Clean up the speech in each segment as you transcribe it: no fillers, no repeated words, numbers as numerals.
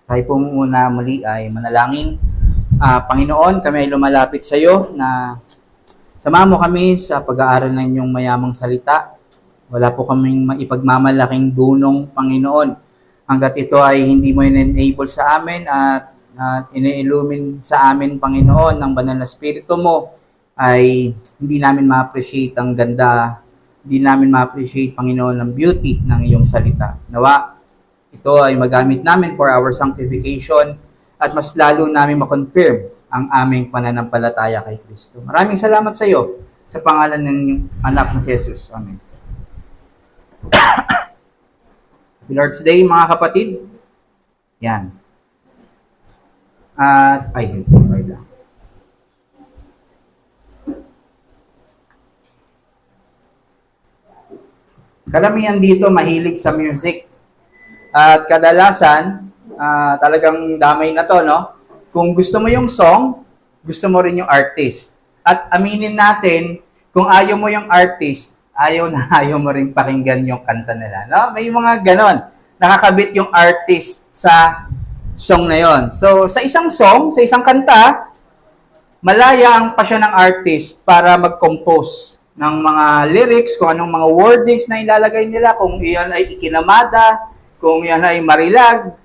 Tayo po muna muli ay manalangin. Panginoon, kami ay lumalapit sa iyo na samahan mo kami sa pag-aaral ng inyong mayamang salita. Wala po kaming maipagmamalaking dunong, Panginoon, hanggat ito ay hindi mo in-enable sa amin at ine-illumine sa amin, Panginoon, ng banal na Espiritu mo, ay hindi namin ma-appreciate ang ganda, hindi namin ma-appreciate, Panginoon, ang beauty ng iyong salita. Nawa, ito ay magamit namin for our sanctification at mas lalo namin ma-confirm ang aming pananampalataya kay Kristo. Maraming salamat sa iyo sa pangalan ng inyong anak na si Jesus. Amen. Happy Lord's Day, mga kapatid. Yan. At, okay lang. Karamihan dito mahilig sa music. At kadalasan, talagang damay na to, no? Kung gusto mo yung song, gusto mo rin yung artist. At aminin natin, kung ayaw mo yung artist, ayaw mo rin pakinggan yung kanta nila, no? May mga ganon. Nakakabit yung artist sa song na yon. So, sa isang song, sa isang kanta, malaya ang pasya ng artist para mag-compose ng mga lyrics, kung anong mga wordings na ilalagay nila, kung iyan ay ikinamada, kung yan ay marilag,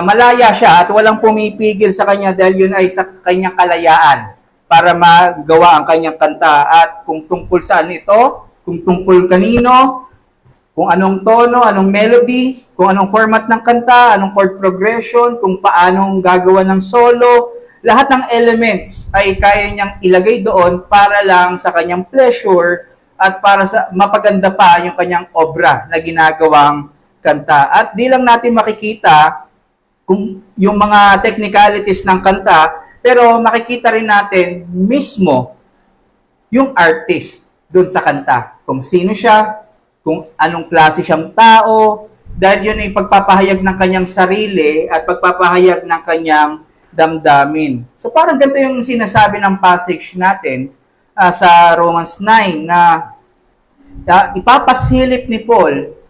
malaya siya at walang pumipigil sa kanya dahil yun ay sa kanyang kalayaan para magawa ang kanyang kanta. At kung tungkol saan ito, kung tungkol kanino, kung anong tono, anong melody, kung anong format ng kanta, anong chord progression, kung paanong gagawa ng solo, lahat ng elements ay kaya niyang ilagay doon para lang sa kanyang pleasure at para sa mapaganda pa yung kanyang obra na ginagawang kanta. At di lang natin makikita kung yung mga technicalities ng kanta, pero makikita rin natin mismo yung artist doon sa kanta. Kung sino siya, kung anong klase siyang tao, dahil yun ay pagpapahayag ng kanyang sarili at pagpapahayag ng kanyang damdamin. So parang ganito yung sinasabi ng passage natin sa Romans 9 na ipapasilip ni Paul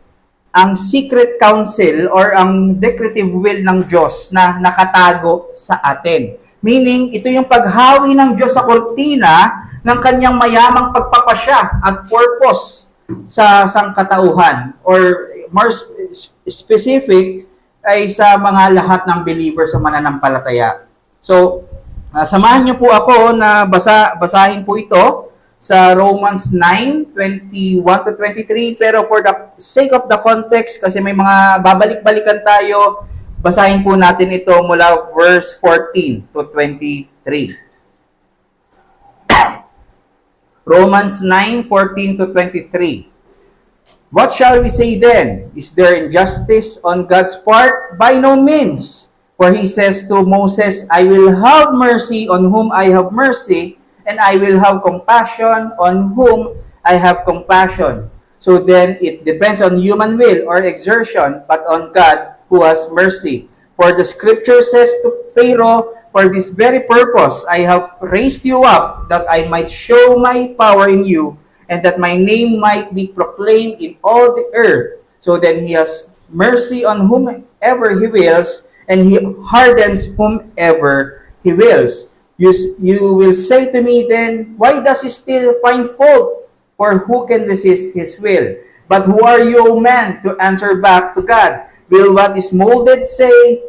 ang secret counsel or ang decretive will ng Diyos na nakatago sa atin. Meaning, ito yung paghawi ng Diyos sa kortina ng kanyang mayamang pagpapasya at purpose sa sangkatauhan. Or more specific, ay sa mga lahat ng believers sa mananampalataya. So, samahan niyo po ako na basahin po ito sa Romans 9:21-23, pero for the sake of the context, kasi may mga babalik-balikan tayo, basahin po natin ito mula verse 14-23. Romans 9:14-23. What shall we say then? Is there injustice on God's part? By no means. For he says to Moses, I will have mercy on whom I have mercy, and I will have compassion on whom I have compassion. So then, it depends on human will or exertion, but on God who has mercy. For the scripture says to Pharaoh, for this very purpose I have raised you up, that I might show my power in you, and that my name might be proclaimed in all the earth. So then he has mercy on whomever he wills, and he hardens whomever he wills. You will say to me then, why does he still find fault? For who can resist his will? But who are you, O man, to answer back to God? Will what is molded say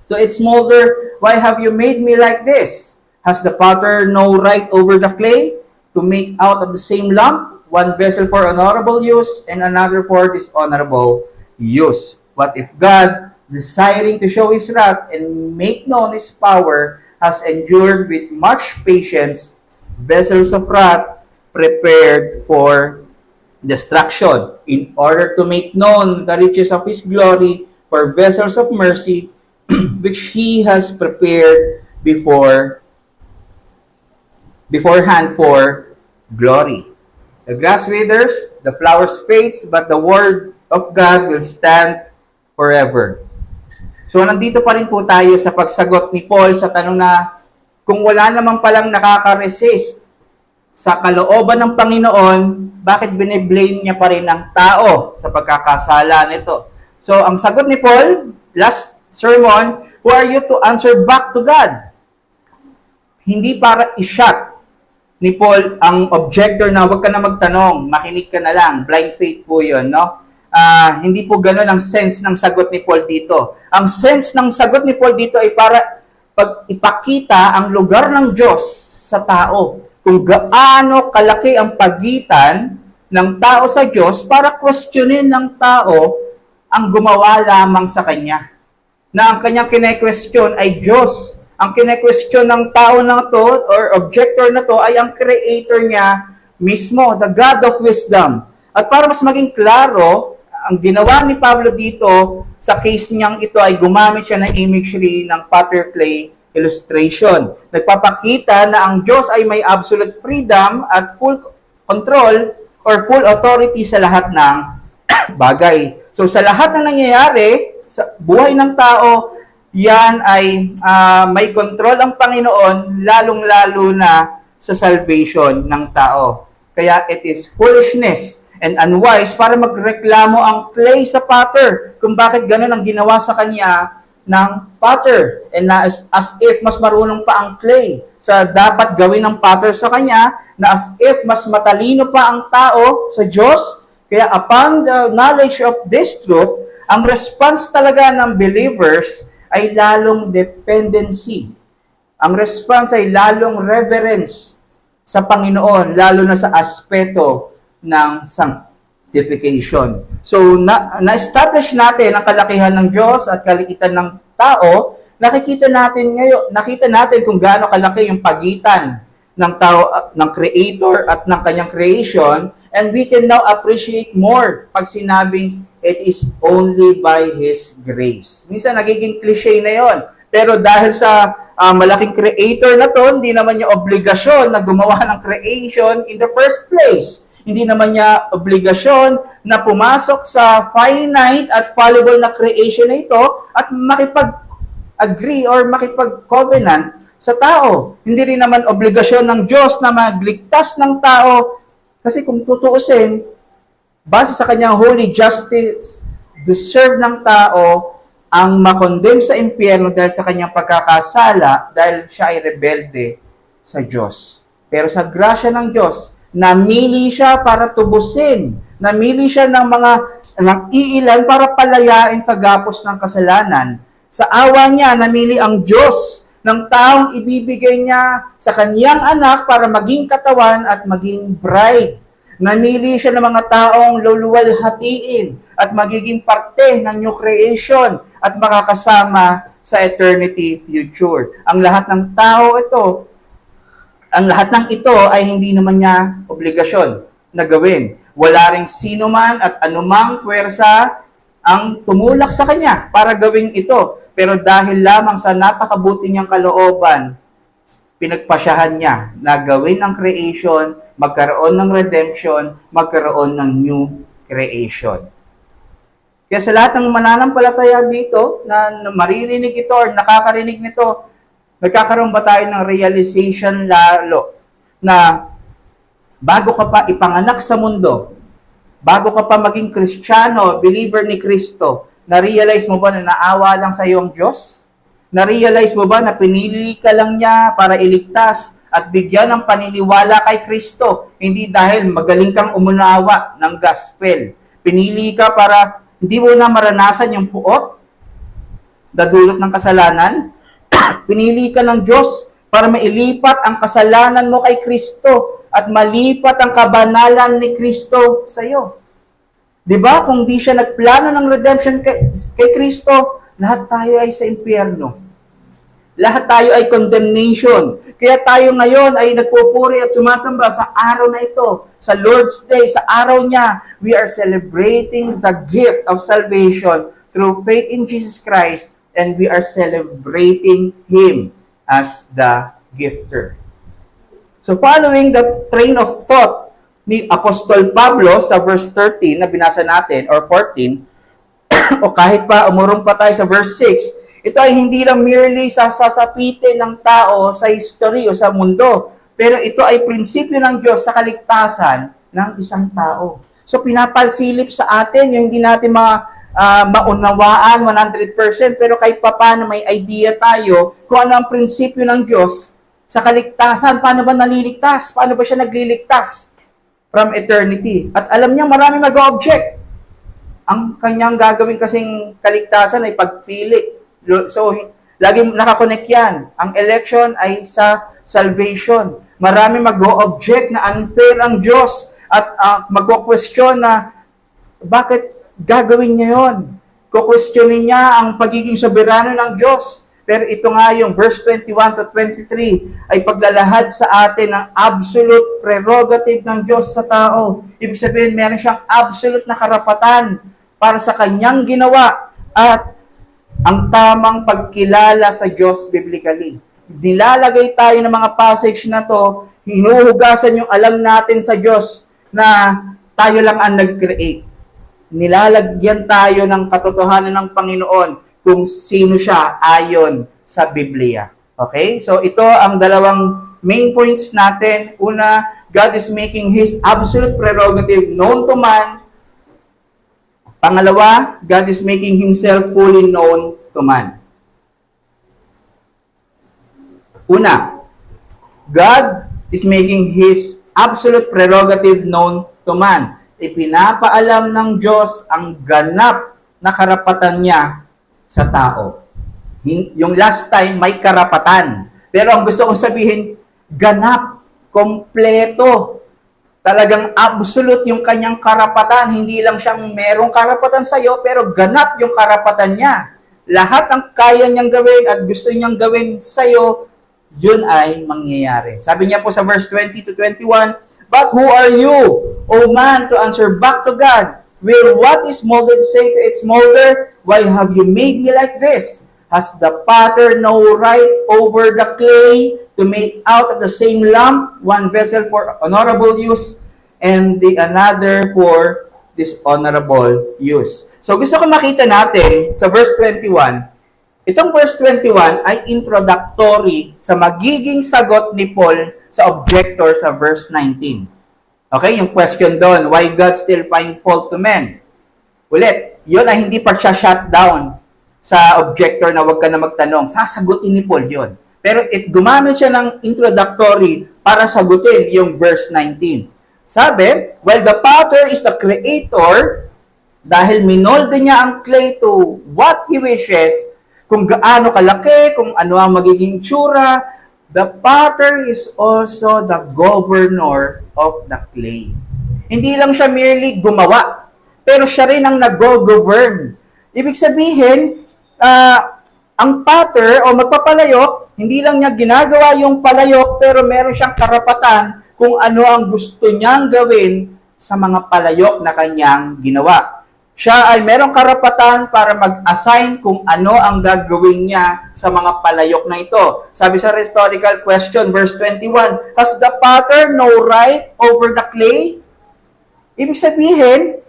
to its molder, why have you made me like this? Has the potter no right over the clay to make out of the same lump one vessel for honorable use and another for dishonorable use? What if God, desiring to show his wrath and make known his power, has endured with much patience vessels of wrath prepared for destruction, in order to make known the riches of his glory for vessels of mercy, which he has prepared beforehand for glory. The grass withers, the flowers fades, but the word of God will stand forever. So, nandito pa rin po tayo sa pagsagot ni Paul sa tanong na kung wala naman palang nakaka-resist sa kalooban ng Panginoon, bakit bine-blame niya pa rin ang tao sa pagkakasala nito? So, ang sagot ni Paul, last sermon, who are you to answer back to God? Hindi para i-shut ni Paul ang objector na huwag ka na magtanong, makinig ka na lang. Blind faith po yun, no? Hindi po ganun ang sense ng sagot ni Paul dito. Ang sense ng sagot ni Paul dito ay para ipakita ang lugar ng Diyos sa tao. Kung gaano kalaki ang pagitan ng tao sa Diyos para questionin ng tao ang gumawa lamang sa Kanya. Na ang kanyang kine-question ay Diyos. Ang kine-question ng tao na to or objector na to ay ang creator niya mismo, the God of wisdom. At para mas maging klaro, ang ginawa ni Pablo dito sa case niyang ito ay gumamit siya ng imagery ng potter clay illustration. Nagpapakita na ang Diyos ay may absolute freedom at full control or full authority sa lahat ng bagay. So sa lahat na nangyayari sa buhay ng tao, yan ay may control ang Panginoon, lalong-lalo na sa salvation ng tao. Kaya it is foolishness and unwise para magreklamo ang clay sa potter kung bakit ganun ang ginawa sa kanya ng potter. And as if mas marunong pa ang clay sa dapat gawin ng potter sa kanya, na as if mas matalino pa ang tao sa Diyos. Kaya upon the knowledge of this truth, ang response talaga ng believers ay lalong dependency. Ang response ay lalong reverence sa Panginoon, lalo na sa aspeto ng sanctification. So, na-establish natin ang kalakihan ng Diyos at kaliitan ng tao. Nakita natin kung gaano kalaki yung pagitan ng tao, ng creator at ng kanyang creation, and we can now appreciate more pag sinabing it is only by His grace. Minsan nagiging cliche na yon. Pero dahil sa malaking creator na to, hindi naman niya obligasyon na gumawa ng creation in the first place. Hindi naman niya obligasyon na pumasok sa finite at fallible na creation na ito at makipag-agree or makipag-covenant sa tao. Hindi rin naman obligasyon ng Diyos na magligtas ng tao. Kasi kung tutuusin, base sa kanyang holy justice, deserve ng tao ang makondem sa impyerno dahil sa kanyang pagkakasala dahil siya ay rebelde sa Diyos. Pero sa grasya ng Diyos, namili siya para tubusin. Namili siya ng iilan para palayain sa gapos ng kasalanan. Sa awa niya, namili ang Diyos ng taong ibibigay niya sa kanyang anak para maging katawan at maging bride. Namili siya ng mga taong luluwalhatiin at magiging parte ng new creation at makakasama sa eternity future. Ang lahat ng ito ay hindi naman niya obligasyon na gawin. Wala ring sino man at anumang puwersa ang tumulak sa kanya para gawin ito. Pero dahil lamang sa napakabuti niyang kalooban, pinagpasyahan niya na gawin ang creation, magkaroon ng redemption, magkaroon ng new creation. Kaya sa lahat ng mananampalataya dito, na maririnig ito or nakakarinig nito, nagkakaroon ba tayo ng realization lalo na bago ka pa ipanganak sa mundo, bago ka pa maging Kristiyano, believer ni Kristo, na-realize mo ba na naawa lang sa iyong Diyos? Na-realize mo ba na pinili ka lang niya para iligtas at bigyan ng paniniwala kay Kristo? Hindi dahil magaling kang umunawa ng gospel. Pinili ka para hindi mo na maranasan yung puot, dadulot ng kasalanan. Pinili ka ng Diyos para mailipat ang kasalanan mo kay Kristo at malipat ang kabanalan ni Kristo sa iyo. Diba? Kung di siya nagplano ng redemption kay Kristo, lahat tayo ay sa impyerno. Lahat tayo ay condemnation. Kaya tayo ngayon ay nagpupuri at sumasamba sa araw na ito, sa Lord's Day, sa araw niya. We are celebrating the gift of salvation through faith in Jesus Christ, and we are celebrating Him as the gifter. So following the train of thought ni Apostol Pablo sa verse 13 na binasa natin, or 14, o kahit pa umurong pa tayo sa verse 6, ito ay hindi lang merely sasapitin ng tao sa history o sa mundo, pero ito ay prinsipyo ng Diyos sa kaligtasan ng isang tao. So pinapalsilip sa atin yung hindi natin maunawaan 100%, pero kahit paano may idea tayo kung ano ang prinsipyo ng Diyos sa kaligtasan. Paano ba naliligtas? Paano ba siya nagliligtas from eternity? At alam niya marami mag-object. Ang kanyang gagawin kasing kaligtasan ay pagpili. So, lagi nakakonect yan. Ang election ay sa salvation. Marami mag-object na unfair ang Diyos at mag-question na bakit gagawin niya yon? Kukwestiyonin niya ang pagiging soberano ng Diyos. Pero ito nga yung verse 21 to 23 ay paglalahad sa atin ng absolute prerogative ng Diyos sa tao. Ibig sabihin, meron siyang absolute na karapatan para sa kanyang ginawa at ang tamang pagkilala sa Diyos biblically. Nilalagay tayo ng mga passage na to, hinuhugasan yung alam natin sa Diyos na tayo lang ang nag-create. Nilalagyan tayo ng katotohanan ng Panginoon kung sino siya ayon sa Biblia. Okay? So ito ang dalawang main points natin. Una, God is making His absolute prerogative known to man. Pangalawa, God is making Himself fully known to man. Una, God is making His absolute prerogative known to man. Ipinapaalam ng Diyos ang ganap na karapatan niya sa tao. Yung last time, may karapatan. Pero ang gusto kong sabihin, ganap, kompleto. Talagang absolute yung kanyang karapatan. Hindi lang siyang merong karapatan sa'yo, pero ganap yung karapatan niya. Lahat ang kaya niyang gawin at gusto niyang gawin sa'yo, yun ay mangyayari. Sabi niya po sa verse 20 to 21, "But who are you, O man, to answer back to God? Will what is molded say to its molder, why have you made me like this? Has the potter no right over the clay to make out of the same lump one vessel for honorable use and the another for dishonorable use?" So gusto ko makita natin sa verse 21, itong verse 21 ay introductory sa magiging sagot ni Paul sa objector sa verse 19. Okay, yung question doon, why God still find fault to men? Ulit, yun ay hindi pa siya shut down sa objector na wag ka na magtanong. Sasagutin ni Paul yun. Pero gumamit siya ng introductory para sagutin yung verse 19. Sabi, while the potter is the creator, dahil minolde niya ang clay to what he wishes, kung gaano kalaki, kung ano ang magiging itsura, the potter is also the governor of the clay. Hindi lang siya merely gumawa, pero siya rin ang nag-govern. Ibig sabihin, ang potter o magpapalayok, hindi lang niya ginagawa yung palayok, pero meron siyang karapatan kung ano ang gusto niyang gawin sa mga palayok na kanyang ginawa. Siya ay merong karapatan para mag-assign kung ano ang gagawin niya sa mga palayok na ito. Sabi sa rhetorical question, verse 21, has the potter no right over the clay? Ibig sabihin,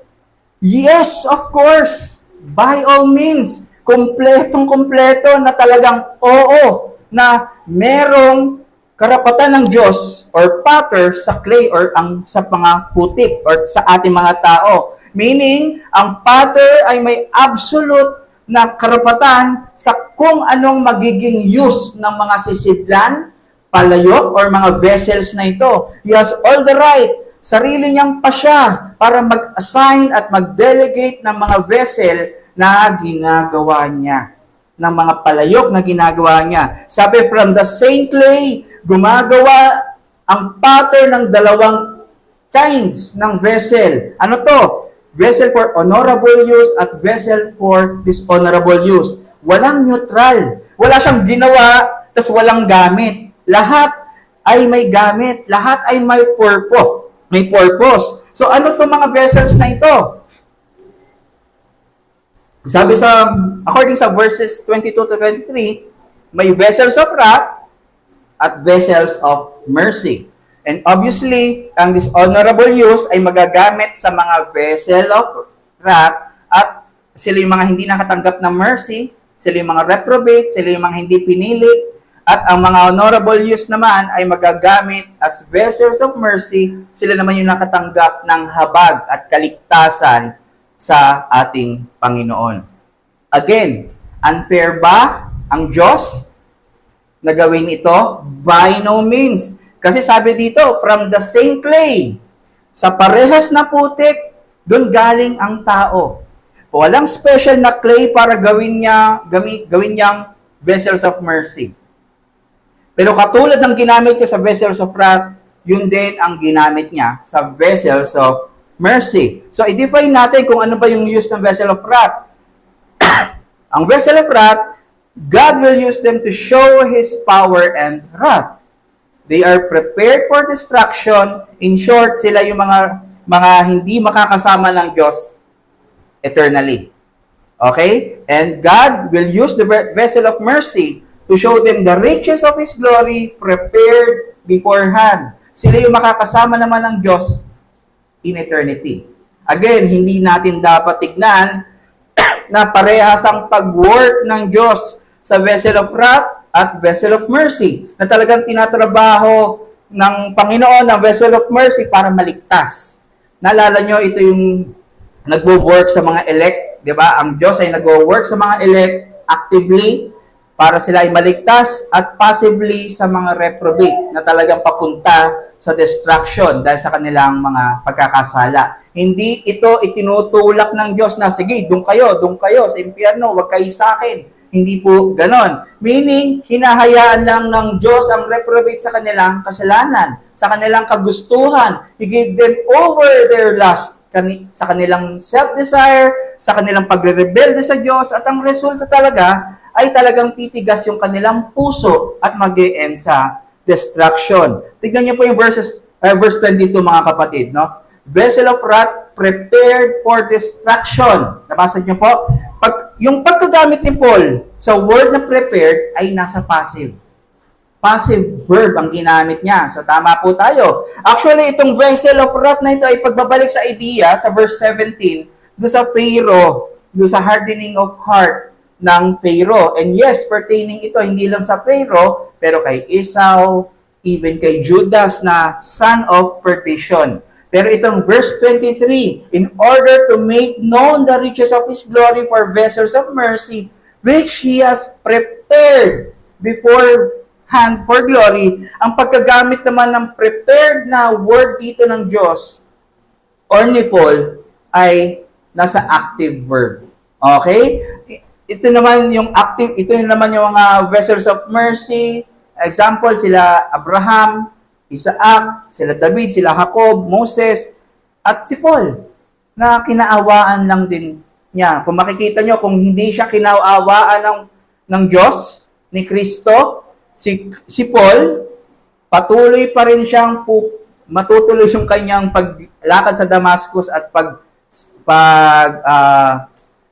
yes, of course. By all means. Kompletong-kompleto na talagang oo, na merong karapatan ng Diyos or potter sa clay or sa mga putik or sa ating mga tao. Meaning, ang potter ay may absolute na karapatan sa kung anong magiging use ng mga sisidlan, palayok, or mga vessels na ito. He has all the right, sarili niyang pasya para mag-assign at mag-delegate ng mga vessel na ginagawa niya, ng mga palayok na ginagawa niya. Sabi, from the same clay, gumagawa ang potter ng dalawang kinds ng vessel. Ano to? Vessel for honorable use at vessel for dishonorable use. Walang neutral. Wala siyang ginawa, tas walang gamit. Lahat ay may gamit. Lahat ay may purpose. May purpose. So ano itong mga vessels na ito? Sabi according sa verses 22 to 23, may vessels of wrath at vessels of mercy. And obviously, ang dishonorable use ay magagamit sa mga vessel of wrath at sila yung mga hindi nakatanggap ng mercy, sila yung mga reprobate, sila yung mga hindi pinili, at ang mga honorable use naman ay magagamit as vessels of mercy, sila naman yung nakatanggap ng habag at kaligtasan sa ating Panginoon. Again, unfair ba ang Diyos na gawin ito? By no means. Kasi sabi dito, from the same clay, sa parehas na putik, doon galing ang tao. Walang special na clay para gawin niyang vessels of mercy. Pero katulad ng ginamit ko sa vessels of wrath, yun din ang ginamit niya sa vessels of mercy. So, i-define natin kung ano ba yung use ng vessel of wrath. Ang vessel of wrath, God will use them to show His power and wrath. They are prepared for destruction. In short, sila yung mga hindi makakasama ng Diyos eternally. Okay? And God will use the vessel of mercy to show them the riches of His glory prepared beforehand. Sila yung makakasama naman ng Diyos in eternity. Again, hindi natin dapat tignan na parehas ang pag-work ng Diyos sa vessel of wrath at vessel of mercy, na talagang tinatrabaho ng Panginoon ang vessel of mercy para maligtas. Naalala nyo, ito yung nagwo-work sa mga elect, di ba? Ang Diyos ay nagwo-work sa mga elect actively para sila ay maligtas at passively sa mga reprobate na talagang papunta sa destruction dahil sa kanilang mga pagkakasala. Hindi ito itinutulak ng Diyos na, sige, doon kayo sa impyerno, huwag kayo sa akin. Hindi po ganon. Meaning, hinahayaan lang ng Diyos ang reprobate sa kanilang kasalanan, sa kanilang kagustuhan. He gave them over their lust, sa kanilang self-desire, sa kanilang pagre-rebelde sa Diyos, at ang resulta talaga ay talagang titigas yung kanilang puso at mag-e-end sa destruction. Tignan niyo po yung verse 22, mga kapatid, no? Vessel of wrath prepared for destruction. Nabasa niyo po? Yung pagkagamit ni Paul sa word na prepared ay nasa passive. Passive verb ang ginamit niya. So, tama po tayo. Actually, itong vessel of wrath na ito ay pagbabalik sa idea sa verse 17, doon sa Pharaoh, doon sa hardening of heart ng Pharaoh. And yes, pertaining ito hindi lang sa Pharaoh, pero kay Esau, even kay Judas na son of perdition. Pero itong verse 23, in order to make known the riches of His glory for vessels of mercy, which He has prepared beforehand for glory, ang pagkagamit naman ng prepared na word dito ng Diyos or ni Paul ay nasa active verb. Okay? Ito naman yung active, ito naman yung mga vessels of mercy. Example, sila Abraham, Isaac, sila David, sila Jacob, Moses, at si Paul, na kinaawaan lang din niya. Kung makikita nyo, kung hindi siya kinaawaan ng Diyos, ni Kristo, si Paul, patuloy pa rin siyang matutuloy yung kanyang paglakad sa Damascus at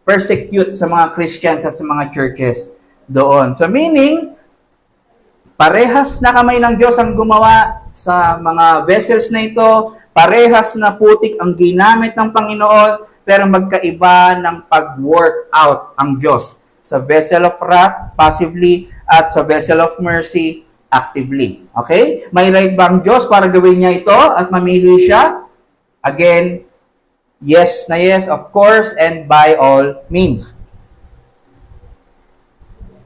persecute sa mga Christians at sa mga churches doon. So meaning, parehas na kamay ng Diyos ang gumawa sa mga vessels na ito, parehas na putik ang ginamit ng Panginoon, pero magkaiba ng pag-work out ang Diyos sa vessel of wrath, passively, at sa vessel of mercy, actively. Okay? May right ba ang Diyos para gawin niya ito at mamili siya? Again, yes na yes, of course, and by all means.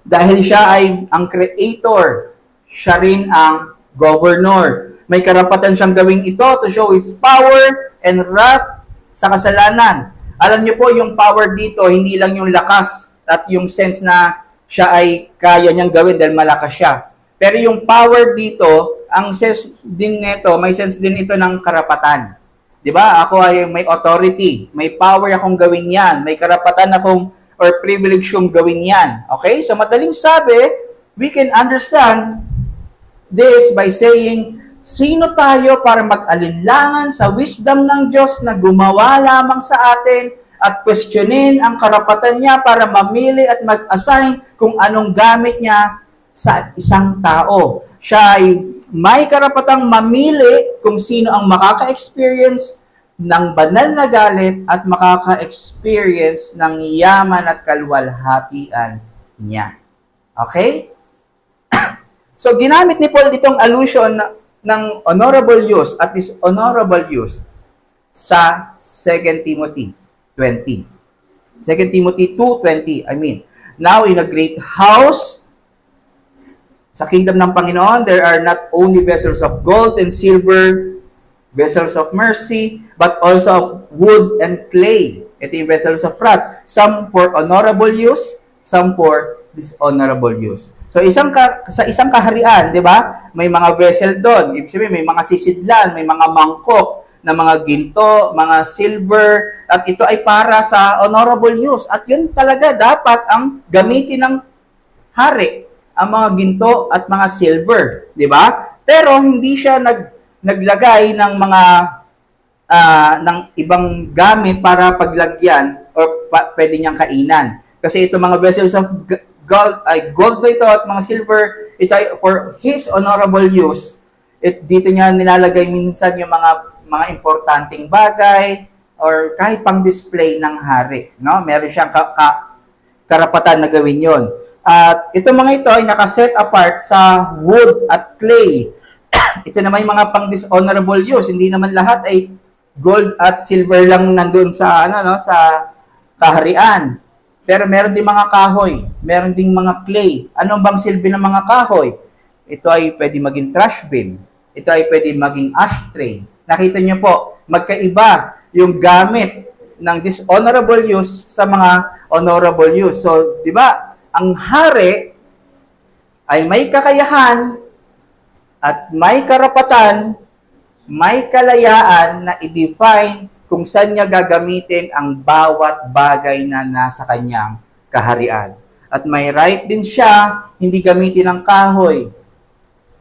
Dahil siya ay ang creator, siya rin ang governor. May karapatan siyang gawing ito to show His power and wrath sa kasalanan. Alam niyo po, yung power dito, hindi lang yung lakas at yung sense na siya ay kaya niyang gawin dahil malakas siya. Pero yung power dito, ang sense din nito, may sense din ito ng karapatan. 'Di ba? Ako ay may authority, may power akong gawin 'yan, may karapatan akong or privilege yung gawin 'yan. Okay? So madaling sabi, we can understand this by saying, sino tayo para mag-alinlangan sa wisdom ng Diyos na gumawa lamang sa atin at questionin ang karapatan niya para mamili at mag-assign kung anong gamit niya sa isang tao. Siya ay may karapatang mamili kung sino ang makaka-experience ng banal na galit at makaka-experience ng yaman at kaluwalhatian niya. Okay? So, ginamit ni Paul ditong allusion ng honorable use at dishonorable use sa 2 Timothy. 2:20. 2 Timothy 2:20, I mean. Now, in a great house, sa kingdom ng Panginoon, there are not only vessels of gold and silver, vessels of mercy, but also of wood and clay. Ito yung vessels of wrath. Some for honorable use, some for dishonorable use. So, sa isang kaharian, di ba, may mga vessel doon. Ibig sabihin, may mga sisidlan, may mga mangkok na mga ginto, mga silver, at ito ay para sa honorable use. At yun talaga dapat ang gamitin ng hari, ang mga ginto at mga silver, di ba? Pero hindi siya naglagay ng mga ng ibang gamit para paglagyan or pwede niyang kainan. Kasi ito mga vessels of gold ito at mga silver, ito ay for his honorable use. Dito niya nilalagay minsan yung mga importanteng bagay or kahit pang display ng hari, no? Meron siyang karapatan na gawin 'yon. At ito mga ito ay nakaset apart sa wood at clay. Ito naman yung mga pang dishonorable use. Hindi naman lahat ay gold at silver lang nandoon sa sa kaharian. Pero meron din mga kahoy, meron ding mga clay. Ano bang silbi ng mga kahoy? Ito ay pwede maging trash bin. Ito ay pwede maging ashtray. Nakita niyo po, magkaiba yung gamit ng dishonorable use sa mga honorable use. So, di ba, ang hari ay may kakayahan at may karapatan, may kalayaan na i-define kung saan niya gagamitin ang bawat bagay na nasa kanyang kaharian. At may right din siya, hindi gamitin ang kahoy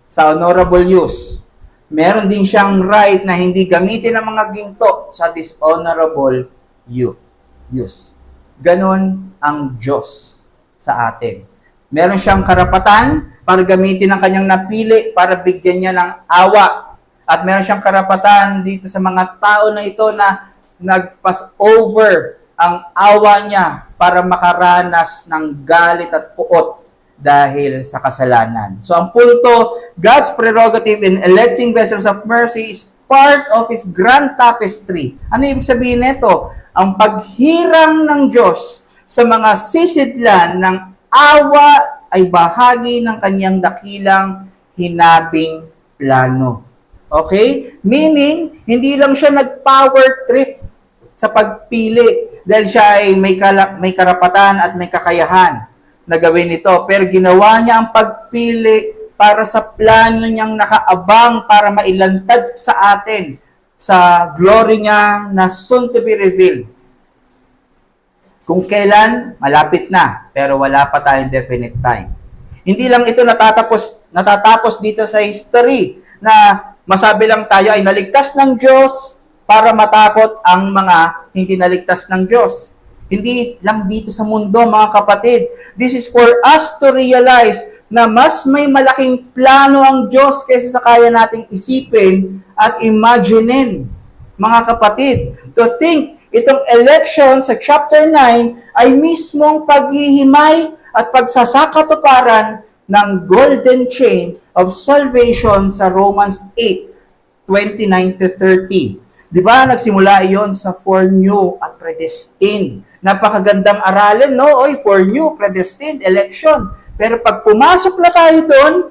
sa honorable use. Meron din siyang right na hindi gamitin ang mga ginto sa dishonorable use. Ganon ang Diyos sa atin. Meron siyang karapatan para gamitin ang kanyang napili para bigyan niya ng awa. At meron siyang karapatan dito sa mga tao na ito na nag-pass over ang awa niya para makaranas ng galit at puot dahil sa kasalanan. So ang punto, God's prerogative in electing vessels of mercy is part of His grand tapestry. Ano ibig sabihin nito? Ang paghirang ng Diyos sa mga sisidlan ng awa ay bahagi ng kanyang dakilang hinabing plano. Okay? Meaning, hindi lang siya nag-power trip sa pagpili dahil siya ay may karapatan at may kakayahan na gawin ito. Pero ginawa niya ang pagpili para sa plano niyang nakaabang para mailantad sa atin sa glory niya na soon to be revealed. Kung kailan, malapit na, pero wala pa tayong definite time. Hindi lang ito natatapos dito sa history na masabi lang tayo ay naligtas ng Diyos para matakot ang mga hindi naligtas ng Diyos. Hindi lang dito sa mundo, mga kapatid. This is for us to realize na mas may malaking plano ang Diyos kaysa sa kaya nating isipin at imaginein, mga kapatid. To think itong election sa chapter 9 ay mismong paghihimay at pagsasakatuparan ng golden chain of salvation sa Romans 8:29-30. Di ba? Nagsimula iyon sa foreknew at predestined. Napakagandang aralin, no? Oy, foreknew, predestined, election. Pero pag pumasok na tayo doon,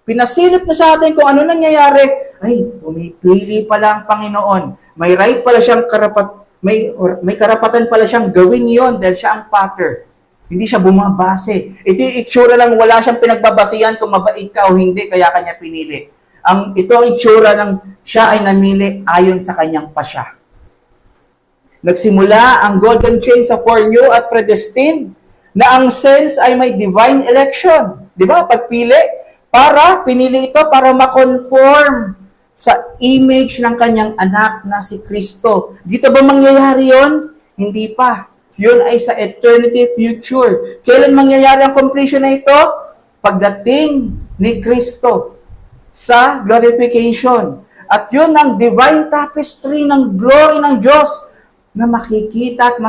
pinasilip na sa atin kung ano nangyayari, ay, pumipili pala ang Panginoon. May right pala siyang may karapatan pala siyang gawin yon dahil siya ang pattern. Hindi siya bumabase. Ito yung itsura lang, wala siyang pinagbabasihan kung mabait ka o hindi, kaya kanya pinili. Ito ang itsura ng siya ay namili ayon sa kanyang pasya. Nagsimula ang golden chain sa foreknew at predestined na ang sense ay may divine election. Di ba? Pagpili, pinili ito para ma-conform sa image ng kanyang anak na si Kristo. Dito ba mangyayari yon? Hindi pa. Yun ay sa eternity future. Kailan mangyayari ang completion na ito? Pagdating ni Kristo sa glorification. At yun ang divine tapestry ng glory ng Diyos na makikita at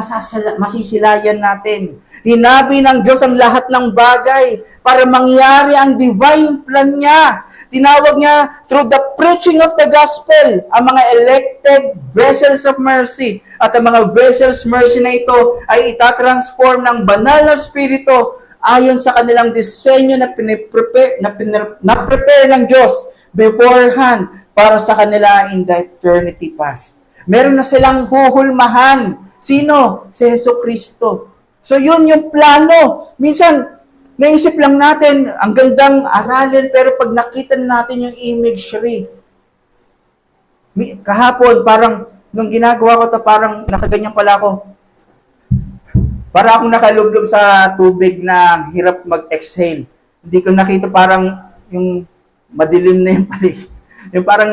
masisilayan natin. Hinabi ng Diyos ang lahat ng bagay para mangyari ang divine plan niya. Tinawag niya through the preaching of the gospel ang mga elected vessels of mercy. At ang mga vessels mercy na ito ay itatransform ng banal na spirito ayon sa kanilang disenyo na prepare ng Diyos beforehand para sa kanila in the eternity past. Meron na silang huhulmahan. Sino? Si Jesucristo. So yun yung plano. Minsan, naisip lang natin, ang gandang aralin, pero pag nakita natin yung imagery, kahapon, parang, nung ginagawa ko to parang nakaganyan pala ako. Para akong nakalublog sa tubig na hirap mag-exhale. Hindi ko nakita parang yung madilim na yung paligid. Yung parang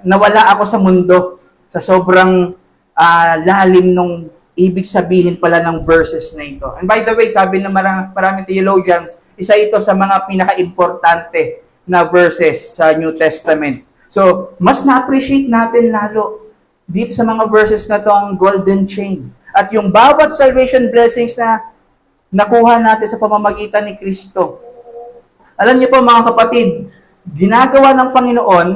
nawala ako sa mundo sa sobrang lalim nung ibig sabihin pala ng verses na ito. And by the way, sabi ng maraming theologians, isa ito sa mga pinaka-importante na verses sa New Testament. So, mas na-appreciate natin lalo dito sa mga verses na to ang golden chain. At yung bawat salvation blessings na nakuha natin sa pamamagitan ni Kristo. Alam niyo po mga kapatid, ginagawa ng Panginoon,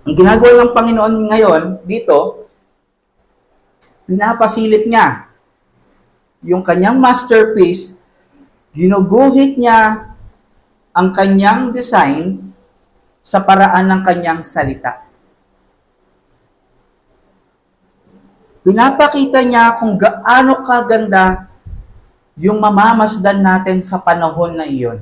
ang ginagawa ng Panginoon ngayon dito, pinapasilip niya yung kanyang masterpiece, ginuguhit niya ang kanyang design sa paraan ng kanyang salita. Pinapakita niya kung gaano kaganda yung mamamasdan natin sa panahon na iyon.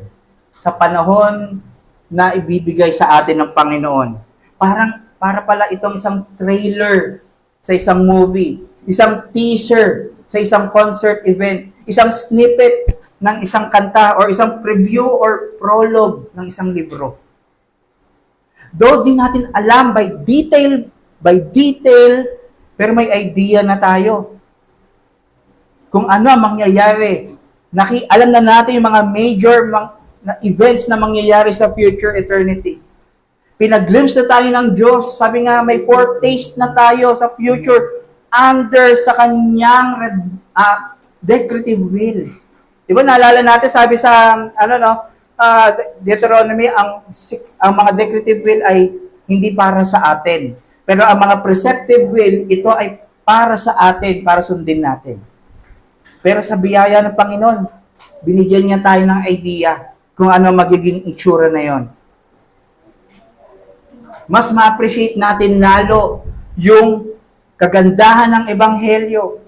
Sa panahon na ibibigay sa atin ng Panginoon. Para pala itong isang trailer sa isang movie, isang teaser sa isang concert event, isang snippet ng isang kanta or isang preview or prologue ng isang libro. Though di natin alam by detail, pero may idea na tayo kung ano ang mangyayari. Alam na natin yung mga major events na mangyayari sa future eternity. Pinag-glimpse na tayo ng Diyos. Sabi nga, may foretaste na tayo sa future under sa kanyang decretive will. Di ba, naalala natin, sabi sa, Deuteronomy, ang mga decretive will ay hindi para sa atin. Pero ang mga preceptive will, ito ay para sa atin, para sundin natin. Pero sa biyaya ng Panginoon, binigyan niya tayo ng idea kung ano magiging itsura na yon. Mas ma-appreciate natin lalo yung kagandahan ng Ebanghelyo.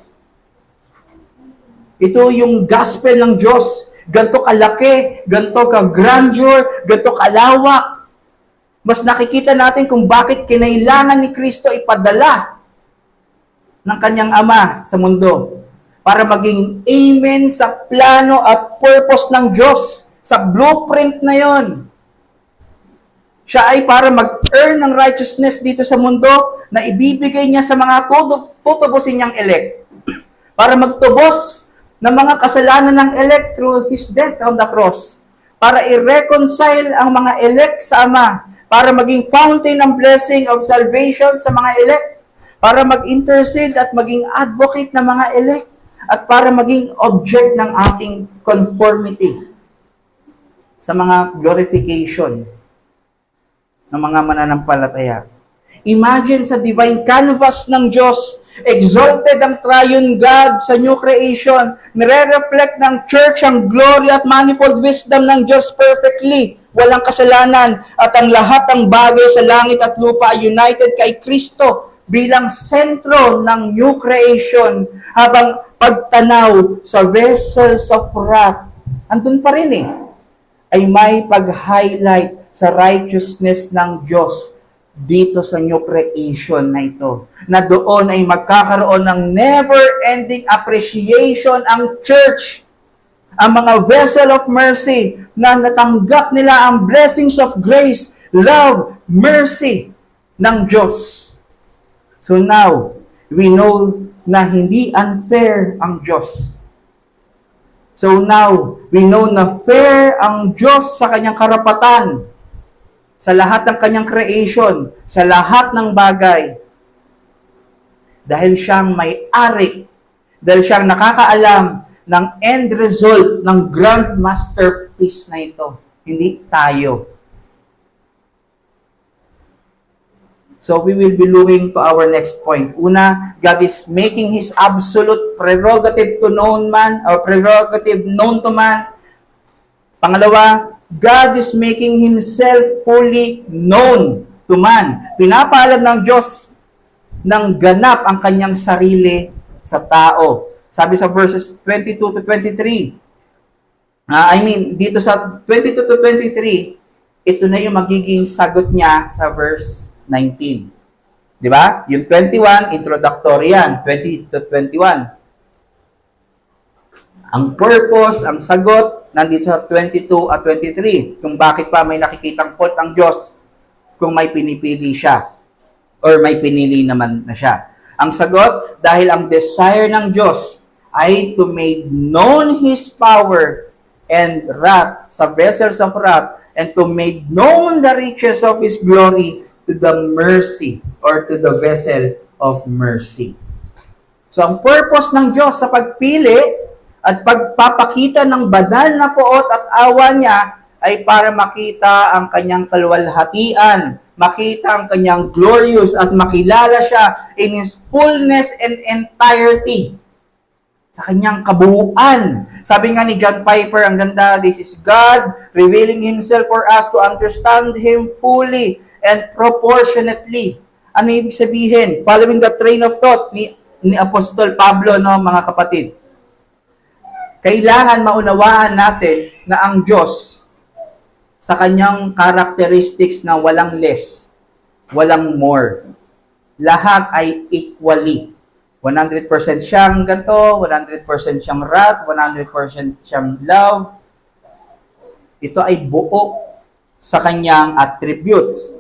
Ito yung gospel ng Diyos. Ganto kalaki, ganto ka-grandeur, ganto kalawak. Mas nakikita natin kung bakit kinailangan ni Kristo ipadala ng kanyang Ama sa mundo para maging amen sa plano at purpose ng Diyos, sa blueprint na yon. Siya ay para mag-earn ng righteousness dito sa mundo na ibibigay niya sa mga tutubusin niyang elect. Para magtubos ng mga kasalanan ng elect through His death on the cross. Para i-reconcile ang mga elect sa Ama. Para maging fountain ng blessing of salvation sa mga elect. Para mag-intercede at maging advocate ng mga elect. At para maging object ng ating conformity sa mga glorification ng mga mananampalataya. Imagine sa divine canvas ng Diyos, exalted ang triune God sa new creation, nire-reflect ng church ang glory at manifold wisdom ng Diyos perfectly, walang kasalanan, at ang lahat ng bagay sa langit at lupa ay united kay Kristo bilang sentro ng new creation, habang pagtanaw sa vessels of wrath, andun pa rin ay may pag-highlight sa righteousness ng Diyos dito sa new creation na ito. Na doon ay magkakaroon ng never-ending appreciation ang church, ang mga vessel of mercy na natanggap nila ang blessings of grace, love, mercy ng Diyos. So now, we know na hindi unfair ang Diyos. So now, we know na fair ang Diyos sa kanyang karapatan, sa lahat ng kanyang creation, sa lahat ng bagay. Dahil siyang may-ari, dahil siyang nakakaalam ng end result ng grand masterpiece na ito. hindi tayo. So we will be looking to our next point. Una, God is making His absolute prerogative to known man, or prerogative known to man. Pangalawa, God is making Himself fully known to man. Pinapaalam ng Diyos ng ganap ang kanyang sarili sa tao. Sabi sa verses 22 to 23, dito sa 22 to 23, ito na yung magiging sagot niya sa verse 19. Di ba? Yung 21, introductory yan. 20 to 21. Ang purpose, ang sagot, nandito sa 22 at 23. Kung bakit pa may nakikitang fault ang Diyos kung may pinipili siya or may pinili naman na siya. Ang sagot, dahil ang desire ng Diyos ay to make known His power and wrath sa vessels of wrath, and to make known the riches of His glory to the mercy or to the vessel of mercy. So ang purpose ng Diyos sa pagpili at pagpapakita ng banal na poot at awa niya ay para makita ang kanyang kalwalhatian, makita ang kanyang glorious at makilala siya in His fullness and entirety. Sa kanyang kabuuan. Sabi nga ni John Piper, ang ganda, this is God revealing Himself for us to understand Him fully and proportionately. Ano ibig sabihin? Following the train of thought ni Apostol Pablo, no, mga kapatid. Kailangan maunawaan natin na ang Diyos sa kanyang characteristics na walang less, walang more. Lahat ay equally. 100% siyang ganito, 100% siyang wrath, 100% siyang love. Ito ay buo sa kanyang attributes.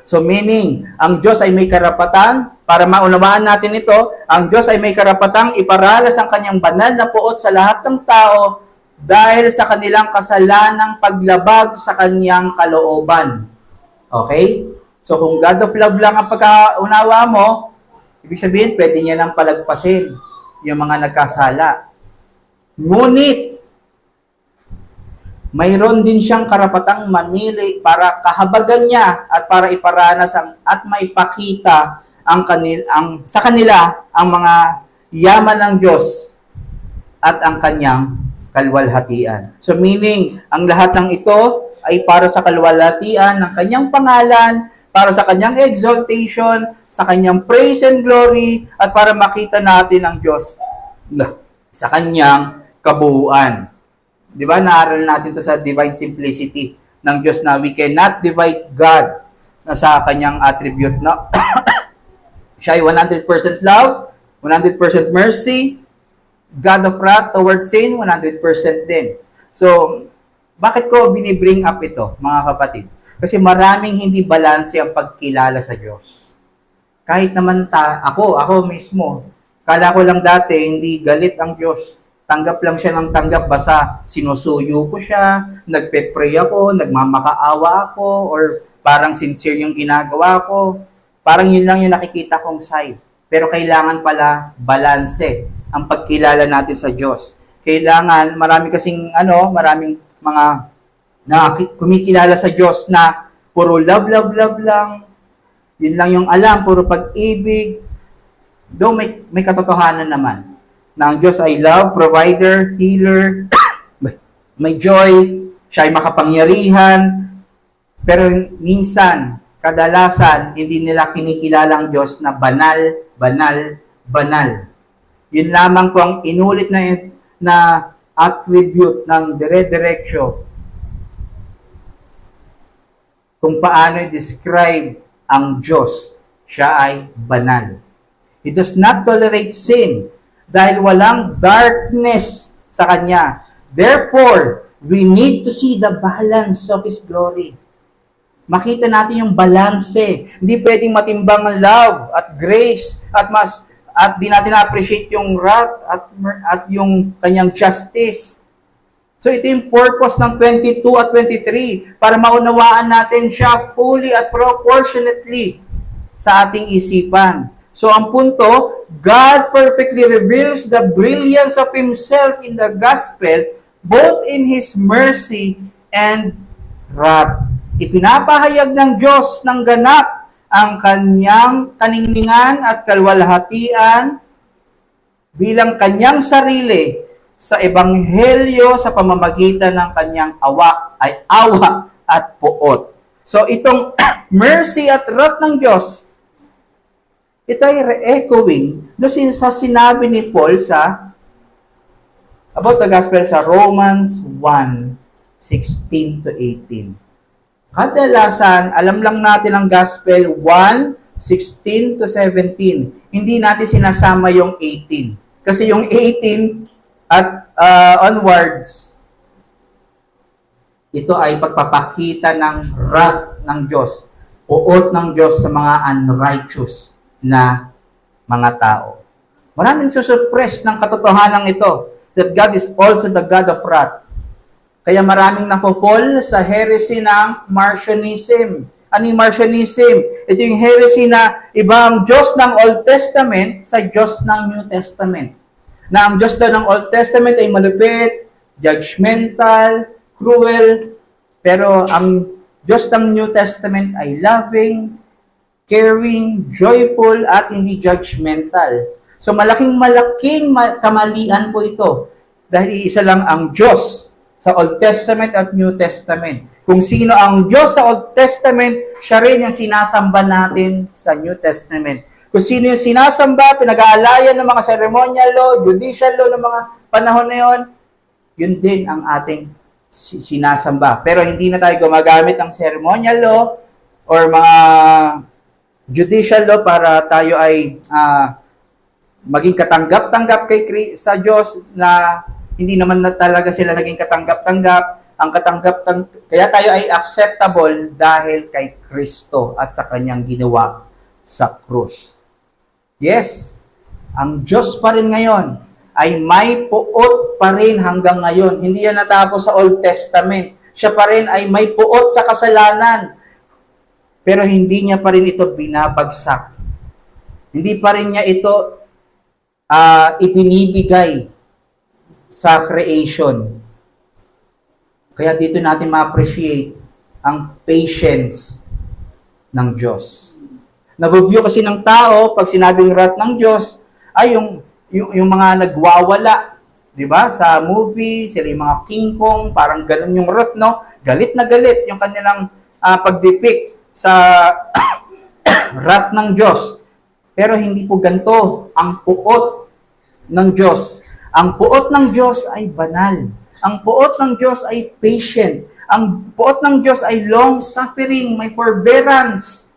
So meaning, ang Diyos ay may karapatan, para maunawaan natin ito, ang Diyos ay may karapatang iparalas ang kanyang banal na puot sa lahat ng tao dahil sa kanilang kasalanang paglabag sa kanyang kalooban. Okay? So kung God of love lang ang pagkaunawa mo, ibig sabihin, pwede niya nang palagpasin yung mga nagkasala. Ngunit, mayroon din siyang karapatang mamili para kahabagan niya at para iparanas at maipakita sa kanila ang mga yaman ng Diyos at ang kanyang kalwalhatian. So meaning, ang lahat ng ito ay para sa kalwalhatian ng kanyang pangalan, para sa kanyang exaltation, sa kanyang praise and glory, at para makita natin ang Diyos sa kanyang kabuuan. Di ba? Naaral natin ito sa divine simplicity ng Diyos na we cannot divide God na sa kanyang attribute. No? Siya ay 100% love, 100% mercy, God of wrath towards sin, 100% din. So, bakit ko binibring up ito, mga kapatid? Kasi maraming hindi balanse ang pagkilala sa Diyos. Kahit naman ako mismo, kala ko lang dati hindi galit ang Diyos. Tanggap lang siya ng tanggap, basta sinusuyo ko siya, nagpe-pray ako, nagmamakaawa ako, or parang sincere yung ginagawa ko. Parang yun lang yung nakikita kong side. Pero kailangan pala balanse ang pagkilala natin sa Diyos. Kailangan, maraming mga kumikilala sa Diyos na puro love lang. Yun lang yung alam, puro pag-ibig. Though may katotohanan naman na ang Diyos ay love, provider, healer, may joy, siya ay makapangyarihan. Pero minsan, kadalasan, hindi nila kinikilala ang Diyos na banal. Yun lamang po ang inulit na attribute ng dire-diretso kung paano i-describe ang Diyos. Siya ay banal. He does not tolerate sin dahil walang darkness sa Kanya. Therefore, we need to see the balance of His glory. Makita natin yung balanse. Hindi pwedeng matimbang ang love at grace at di natin na-appreciate yung wrath at yung kanyang justice. So ito yung purpose ng 22 at 23 para maunawaan natin siya fully at proportionately sa ating isipan. So ang punto, God perfectly reveals the brilliance of Himself in the gospel both in His mercy and wrath. Ipinapahayag ng Diyos ng ganap ang kanyang kaningningan at kalwalhatian bilang kanyang sarili sa ebanghelyo sa pamamagitan ng kanyang awa at puot. So itong mercy at wrath ng Diyos, ito ay re-echoing doon sa sinabi ni Paul about the gospel sa Romans 1:16 to 18. Kadalasan, alam lang natin ang gospel 1:16 to 17. Hindi natin sinasama yung 18. Kasi yung 18 at onwards, ito ay pagpapakita ng wrath ng Diyos, puot ng Diyos sa mga unrighteous na mga tao. Maraming susuppress ng katotohanan ito, that God is also the God of wrath. Kaya maraming napofall sa heresy ng Marcionism. Ano yung Marcionism? Ito yung heresy na iba ang Diyos ng Old Testament sa Diyos ng New Testament. Na ang Diyos daw ng Old Testament ay malupit, judgmental, cruel, pero ang Diyos ng New Testament ay loving, caring, joyful, at hindi judgmental. So malaking kamalian po ito. Dahil isa lang ang Diyos sa Old Testament at New Testament. Kung sino ang Diyos sa Old Testament, siya rin yung sinasamba natin sa New Testament. Kung sino yung sinasamba, pinag-aalayan ng mga ceremonial law, judicial law ng mga panahon na yon, yun din ang ating sinasamba. Pero hindi na tayo gumagamit ng ceremonial law or mga judicial law para tayo ay maging katanggap-tanggap sa Diyos na hindi naman na talaga sila naging katanggap-tanggap. Kaya tayo ay acceptable dahil kay Kristo at sa kanyang ginawa sa krus. Yes, ang Diyos pa rin ngayon ay may puot pa rin hanggang ngayon. Hindi yan natapos sa Old Testament. Siya pa rin ay may puot sa kasalanan. Pero hindi niya pa rin ito binabagsak. Hindi pa rin niya ito ipinibigay sa creation. Kaya dito natin ma-appreciate ang patience ng Diyos. Nabuview kasi ng tao, pag sinabing wrath ng Diyos, ay yung mga nagwawala. Diba? Sa movie, sila yung mga King Kong, parang ganun yung wrath, no? Galit na galit yung kanilang pagdepict sa wrath ng Diyos. Pero hindi po ganito ang puot ng Diyos. Ang puot ng Diyos ay banal. Ang puot ng Diyos ay patient. Ang puot ng Diyos ay long-suffering, may forbearance,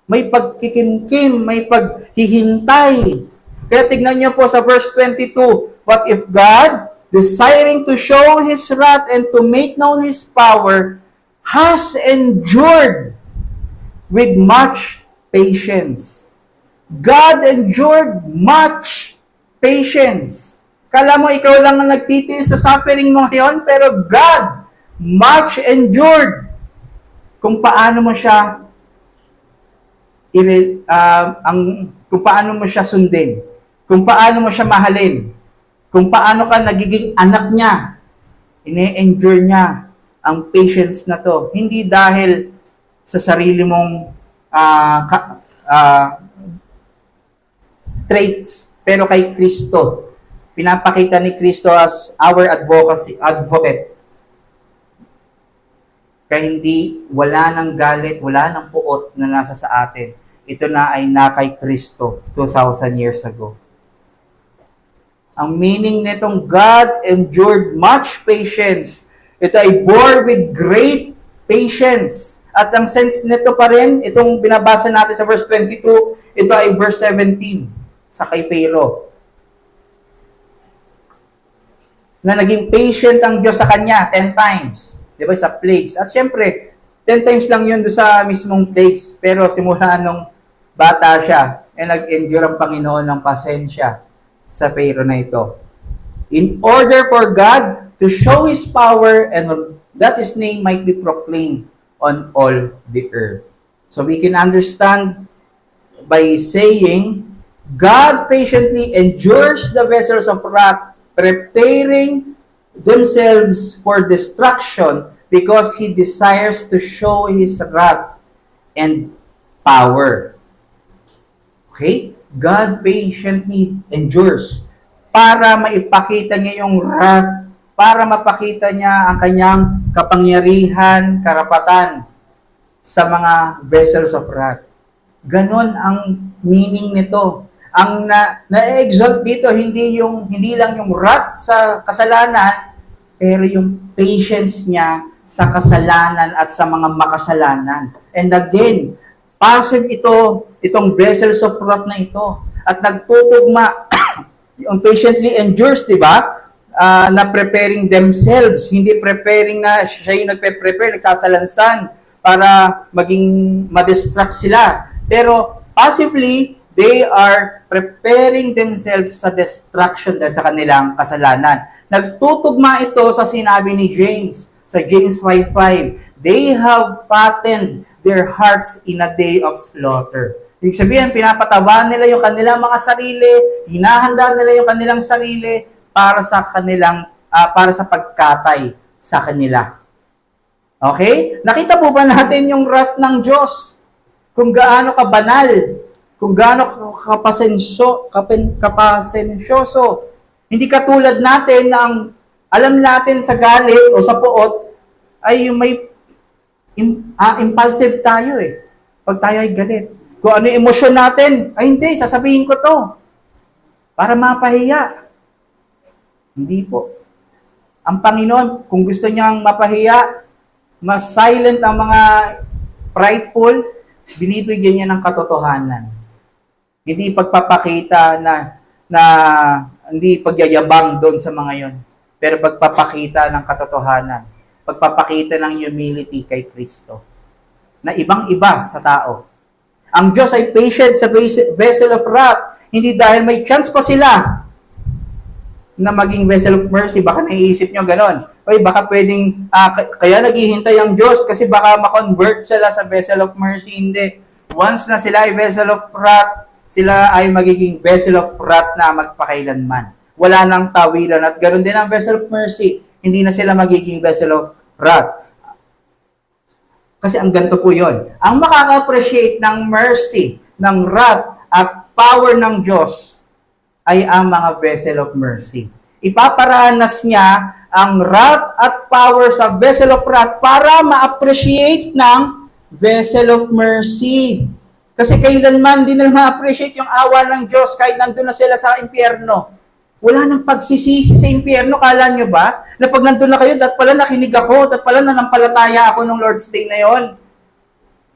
may pagkikimkim, may paghihintay. Kaya tignan niyo po sa verse 22, "But if God, desiring to show His wrath and to make known His power, has endured with much patience." God endured much patience. Kala mo ikaw lang ang nagtitiis sa suffering mo ngayon, pero God much endured. Kung paano mo siya kung paano mo siya sundin, kung paano mo siya mahalin, kung paano ka nagiging anak niya, ine-endure niya ang patience na to. Hindi dahil sa sarili mong traits, pero kay Kristo. Pinapakita ni Kristo as our advocate. Kaya wala nang galit, wala nang puot na nasa sa atin. Ito na ay kay Kristo 2,000 years ago. Ang meaning nitong God endured much patience. Ito ay bore with great patience. At ang sense nito pa rin, itong binabasa natin sa verse 22, ito ay verse 17 sa kay Pharaoh. Na naging patient ang Diyos sa kanya 10 times. Diba? Sa plagues. At syempre, 10 times lang yun doon sa mismong plagues. Pero simula nung bata siya, nag-endure ang Panginoon ng pasensya sa Pharaoh na ito. In order for God to show His power and that His name might be proclaimed on all the earth. So we can understand by saying, God patiently endures the vessels of wrath, preparing themselves for destruction, because He desires to show His wrath and power. Okay? God patiently endures para maipakita niya yung wrath, para mapakita niya ang kanyang kapangyarihan, karapatan sa mga vessels of wrath. Ganon ang meaning nito. Ang na-exalt dito, hindi lang yung wrath sa kasalanan, pero yung patience niya sa kasalanan at sa mga makasalanan. And again, passive itong vessels of wrath na ito. At nagtutugma, yung patiently endures, di ba? Na preparing themselves, hindi preparing na siya yung nagpe-prepare, nagsasalansan para maging ma-distract sila. Pero passively, they are preparing themselves sa destruction dahil sa kanilang kasalanan. Nagtutugma ito sa sinabi ni James, sa James 5:5. They have fattened their hearts in a day of slaughter. Ibig sabihin, pinapatabahan nila yung kanilang mga sarili, hinahanda nila yung kanilang sarili para sa pagkatay sa kanila. Okay? Nakita po ba natin yung wrath ng Diyos? Kung gaano kabanal, kung gaano kapasensyoso. Hindi katulad natin na ang alam natin sa galit o sa puot ay yung may impulsive tayo eh. Pag tayo ay galit. Kung ano yung emosyon natin, ay hindi, sasabihin ko to. Para mapahiya. Hindi po. Ang Panginoon, kung gusto niyang mapahiya, mas silent ang mga prideful, binibigyan niya ng katotohanan. Hindi pagpapakita na hindi pagyayabang doon sa mga yon, pero pagpapakita ng katotohanan, pagpapakita ng humility kay Kristo, na ibang-iba sa tao. Ang Diyos ay patient sa vessel of wrath, hindi dahil may chance pa sila na maging vessel of mercy. Baka naiisip nyo ganon. Oy, baka pwedeng, kaya naghihintay ang Diyos kasi baka ma-convert sila sa vessel of mercy. Hindi. Once na sila ay vessel of wrath, sila ay magiging vessel of wrath na magpakailanman. Wala nang tawiran. At ganoon din ang vessel of mercy. Hindi na sila magiging vessel of wrath. Kasi ang ganito po yon. Ang makaka-appreciate ng mercy, ng wrath, at power ng Diyos ay ang mga vessel of mercy. Ipaparanas niya ang wrath at power sa vessel of wrath para ma-appreciate ng vessel of mercy. Kasi kailanman din nila ma-appreciate yung awa ng Diyos kahit nandun na sila sa impyerno. Wala nang pagsisisi sa impyerno. Kala nyo ba? Na pag nandun na kayo, dat pala nakinig ako, dat pala nanampalataya ako nung Lord's Day na yon.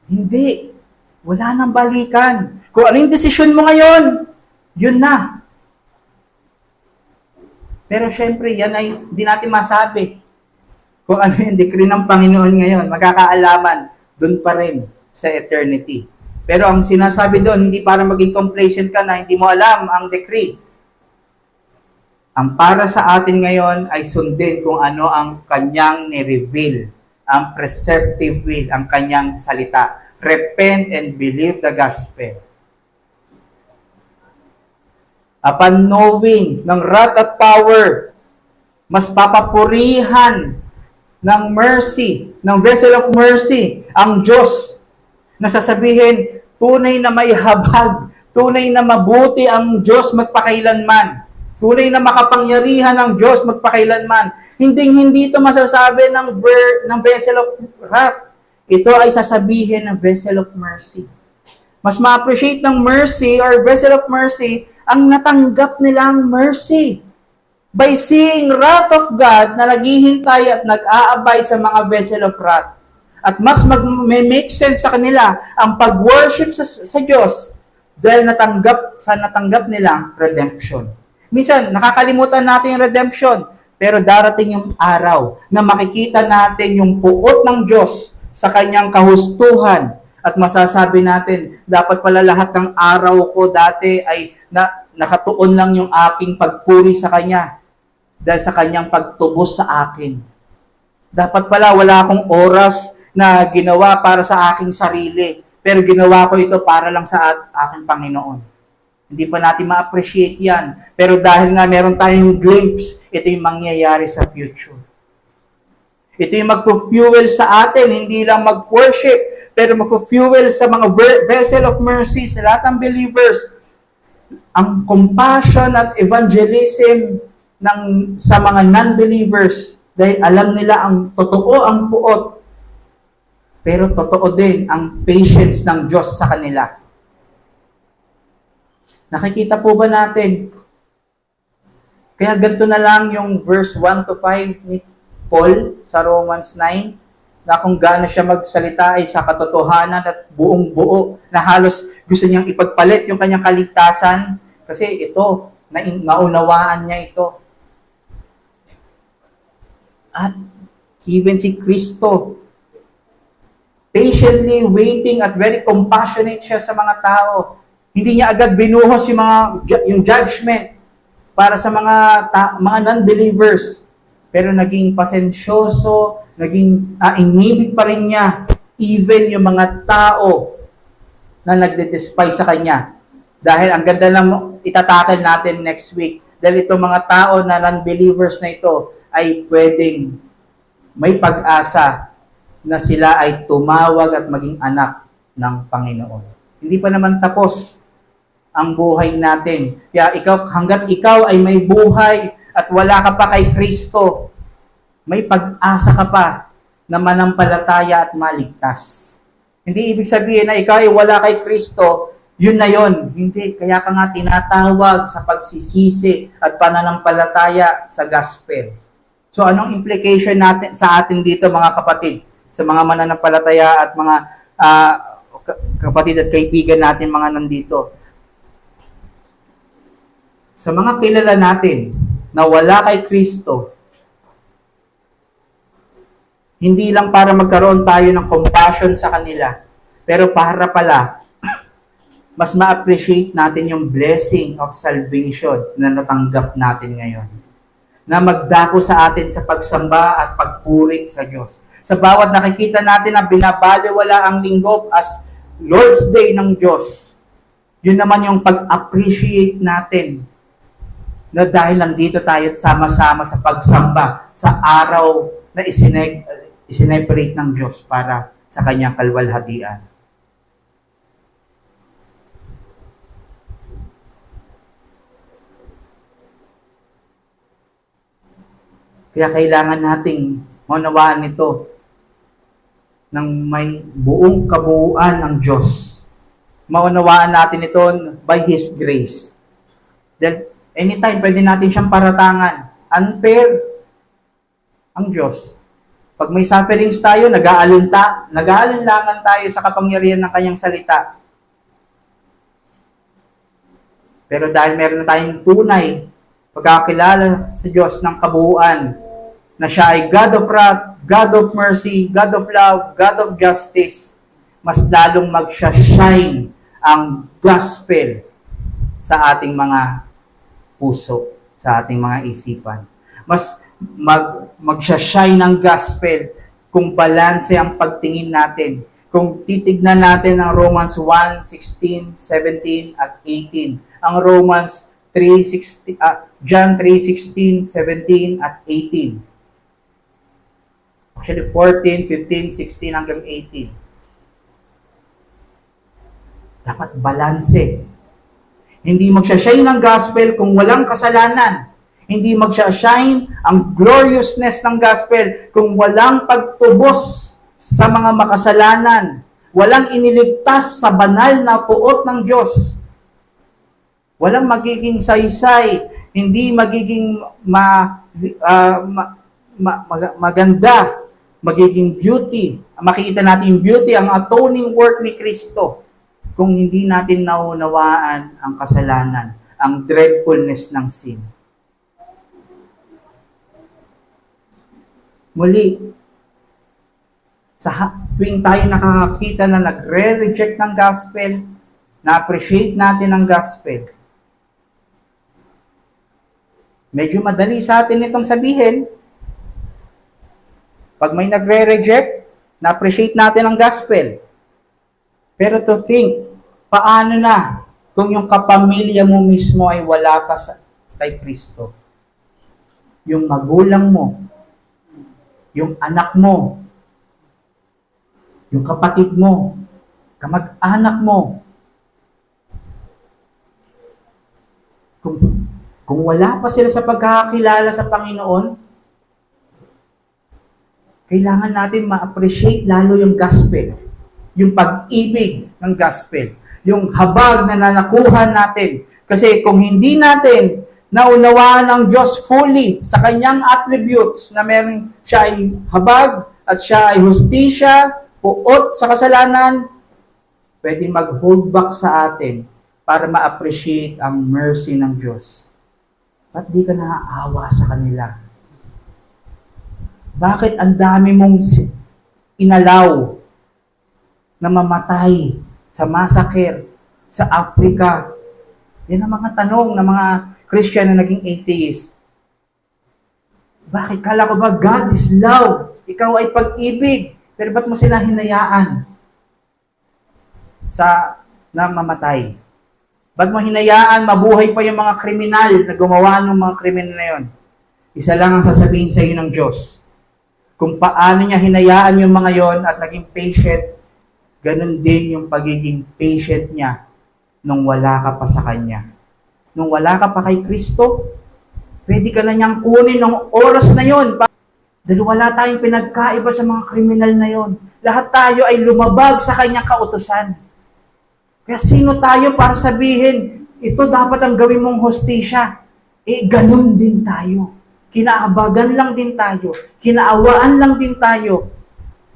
Hindi. Wala nang balikan. Kung ano yung desisyon mo ngayon, yun na. Pero syempre, yan ay hindi natin masabi. Kung ano yung decree ng Panginoon ngayon, magkakaalaman, dun pa rin sa eternity. Pero ang sinasabi doon, hindi para maging complacent ka na hindi mo alam ang decree. Ang para sa atin ngayon ay sundin kung ano ang kanyang ni-reveal, ang preceptive will, ang kanyang salita. Repent and believe the gospel. Upon knowing ng wrath at power, mas papapurihan ng mercy, ng vessel of mercy, ang Diyos, na sasabihin, tunay na may habag, tunay na mabuti ang Diyos magpakailanman. Tunay na makapangyarihan ng Diyos magpakailanman. Hindi ito masasabi ng vessel of wrath. Ito ay sasabihin ng vessel of mercy. Mas ma-appreciate ng mercy or vessel of mercy ang natanggap nilang mercy. By seeing wrath of God na naghihintay at nag-aabide sa mga vessel of wrath. At mas may-make sense sa kanila ang pag-worship sa Diyos dahil natanggap nilang redemption. Minsan, nakakalimutan natin yung redemption, pero darating yung araw na makikita natin yung puot ng Diyos sa kanyang kahustuhan at masasabi natin, dapat pala lahat ng araw ko dati ay nakatuon lang yung aking pagpuri sa Kanya dahil sa Kanyang pagtubos sa akin. Dapat pala wala akong oras na ginawa para sa aking sarili, pero ginawa ko ito para lang sa aking Panginoon. Hindi pa natin ma-appreciate yan. Pero dahil nga meron tayong glimpse, ito yung mangyayari sa future. Ito yung mag-fuel sa atin, hindi lang mag-worship, pero mag-fuel sa mga vessel of mercy, sa lahat ng believers. Ang compassion at evangelism sa mga non-believers, dahil alam nila ang totoo ang puot, pero totoo din ang patience ng Diyos sa kanila. Nakikita po ba natin? Kaya ganito na lang yung verse 1 to 5 ni Paul sa Romans 9, na kung gaano siya magsalita ay sa katotohanan at buong buo, na halos gusto niyang ipagpalit yung kanyang kaligtasan, kasi ito, naunawaan niya ito. At even si Kristo, patiently waiting at very compassionate siya sa mga tao. Hindi niya agad binuhos yung judgment para sa mga non-believers. Pero naging pasensyoso, naging inibig pa rin niya even yung mga tao na nagde-despise sa kanya. Dahil ang ganda lang itatakil natin next week. Dahil itong mga tao na non-believers na ito ay pwedeng may pag-asa na sila ay tumawag at maging anak ng Panginoon. Hindi pa naman tapos ang buhay natin. Kaya hanggat ikaw ay may buhay at wala ka pa kay Kristo, may pag-asa ka pa na manampalataya at maligtas. Hindi ibig sabihin na ikaw ay wala kay Kristo, yun na yun. Hindi. Kaya ka nga tinatawag sa pagsisisi at pananampalataya sa gospel. So anong implication natin sa atin dito, mga kapatid, sa mga mananampalataya at mga kapatid at kaibigan natin mga nandito? Sa mga kilala natin na wala kay Kristo, hindi lang para magkaroon tayo ng compassion sa kanila, pero para pala, mas ma-appreciate natin yung blessing of salvation na natanggap natin ngayon. Na magdako sa atin sa pagsamba at pagpuri sa Diyos. Sa bawat nakikita natin na binabaliwala ang linggo as Lord's Day ng Diyos, yun naman yung pag-appreciate natin na dahil nandito tayo at sama-sama sa pagsamba sa araw na isineparate ng Diyos para sa kanyang kalwalhatian. Kaya kailangan nating maunawaan nito ng may buong kabuuan ng Diyos. Maunawaan natin ito by His grace. Then, anytime, pwede natin siyang paratangan. Unfair ang Diyos. Pag may sufferings tayo, nag-aalinlangan tayo sa kapangyarihan ng kanyang salita. Pero dahil meron na tayong tunay, pagkakilala sa Diyos ng kabuuan, na siya ay God of wrath, God of mercy, God of love, God of justice, mas lalong magsha-shine ang gospel sa ating mga puso, sa ating mga isipan. Mas magsha-shine ang gospel kung balanse ang pagtingin natin. Kung titignan natin ang Romans 1, 16, 17, at 18. Ang Romans 3, John 3, 16, 17, at 18. Actually, 14, 15, 16, hanggang 18. Dapat balanse. Hindi magsha-shine ang gospel kung walang kasalanan. Hindi magsha-shine ang gloriousness ng gospel kung walang pagtubos sa mga makasalanan. Walang iniligtas sa banal na puot ng Diyos. Walang magiging saysay. Hindi magiging maganda. Magiging beauty. Makikita natin yung beauty, ang atoning work ni Kristo. Kung hindi natin naunawaan ang kasalanan, ang dreadfulness ng sin. Muli, sa tuwing tayo nakakakita na nagre-reject ng gospel, na-appreciate natin ang gospel, medyo madali sa atin itong sabihin. Pag may nagre-reject, na-appreciate natin ang gospel. Pero to think, paano na kung yung kapamilya mo mismo ay wala pa kay Kristo? Yung magulang mo, yung anak mo, yung kapatid mo, kamag-anak mo. Kung wala pa sila sa pagkakakilala sa Panginoon, kailangan natin ma-appreciate lalo yung gospel, yung pag-ibig ng gospel, yung habag na nanakuhan natin. Kasi kung hindi natin naunawaan ng Diyos fully sa kanyang attributes na meron siya ay habag at siya ay hustisya, puot sa kasalanan, pwede mag-hold back sa atin para ma-appreciate ang mercy ng Diyos. Ba't di ka naaawa sa kanila? Bakit ang dami mong inalaw na mamatay sa massacre sa Africa? Yan ang mga tanong ng mga Christian na naging atheist. Bakit? Kala ko ba God is love? Ikaw ay pag-ibig. Pero ba't mo sila hinayaan na mamatay? Ba't mo hinayaan mabuhay pa yung mga kriminal na gumawa ng mga kriminal na yun? Isa lang ang sasabihin sa iyo ng Diyos. Kung paano niya hinayaan yung mga yon at naging patient, ganun din yung pagiging patient niya nung wala ka pa sa Kanya. Nung wala ka pa kay Kristo, pwede ka na niyang kunin ng oras na yon. Dahil wala tayong pinagkaiba sa mga kriminal na yon. Lahat tayo ay lumabag sa Kanyang kautusan. Kaya sino tayo para sabihin, ito dapat ang gawin mong hostisya? Ganun din tayo. Kinaabagan lang din tayo. Kinaawaan lang din tayo.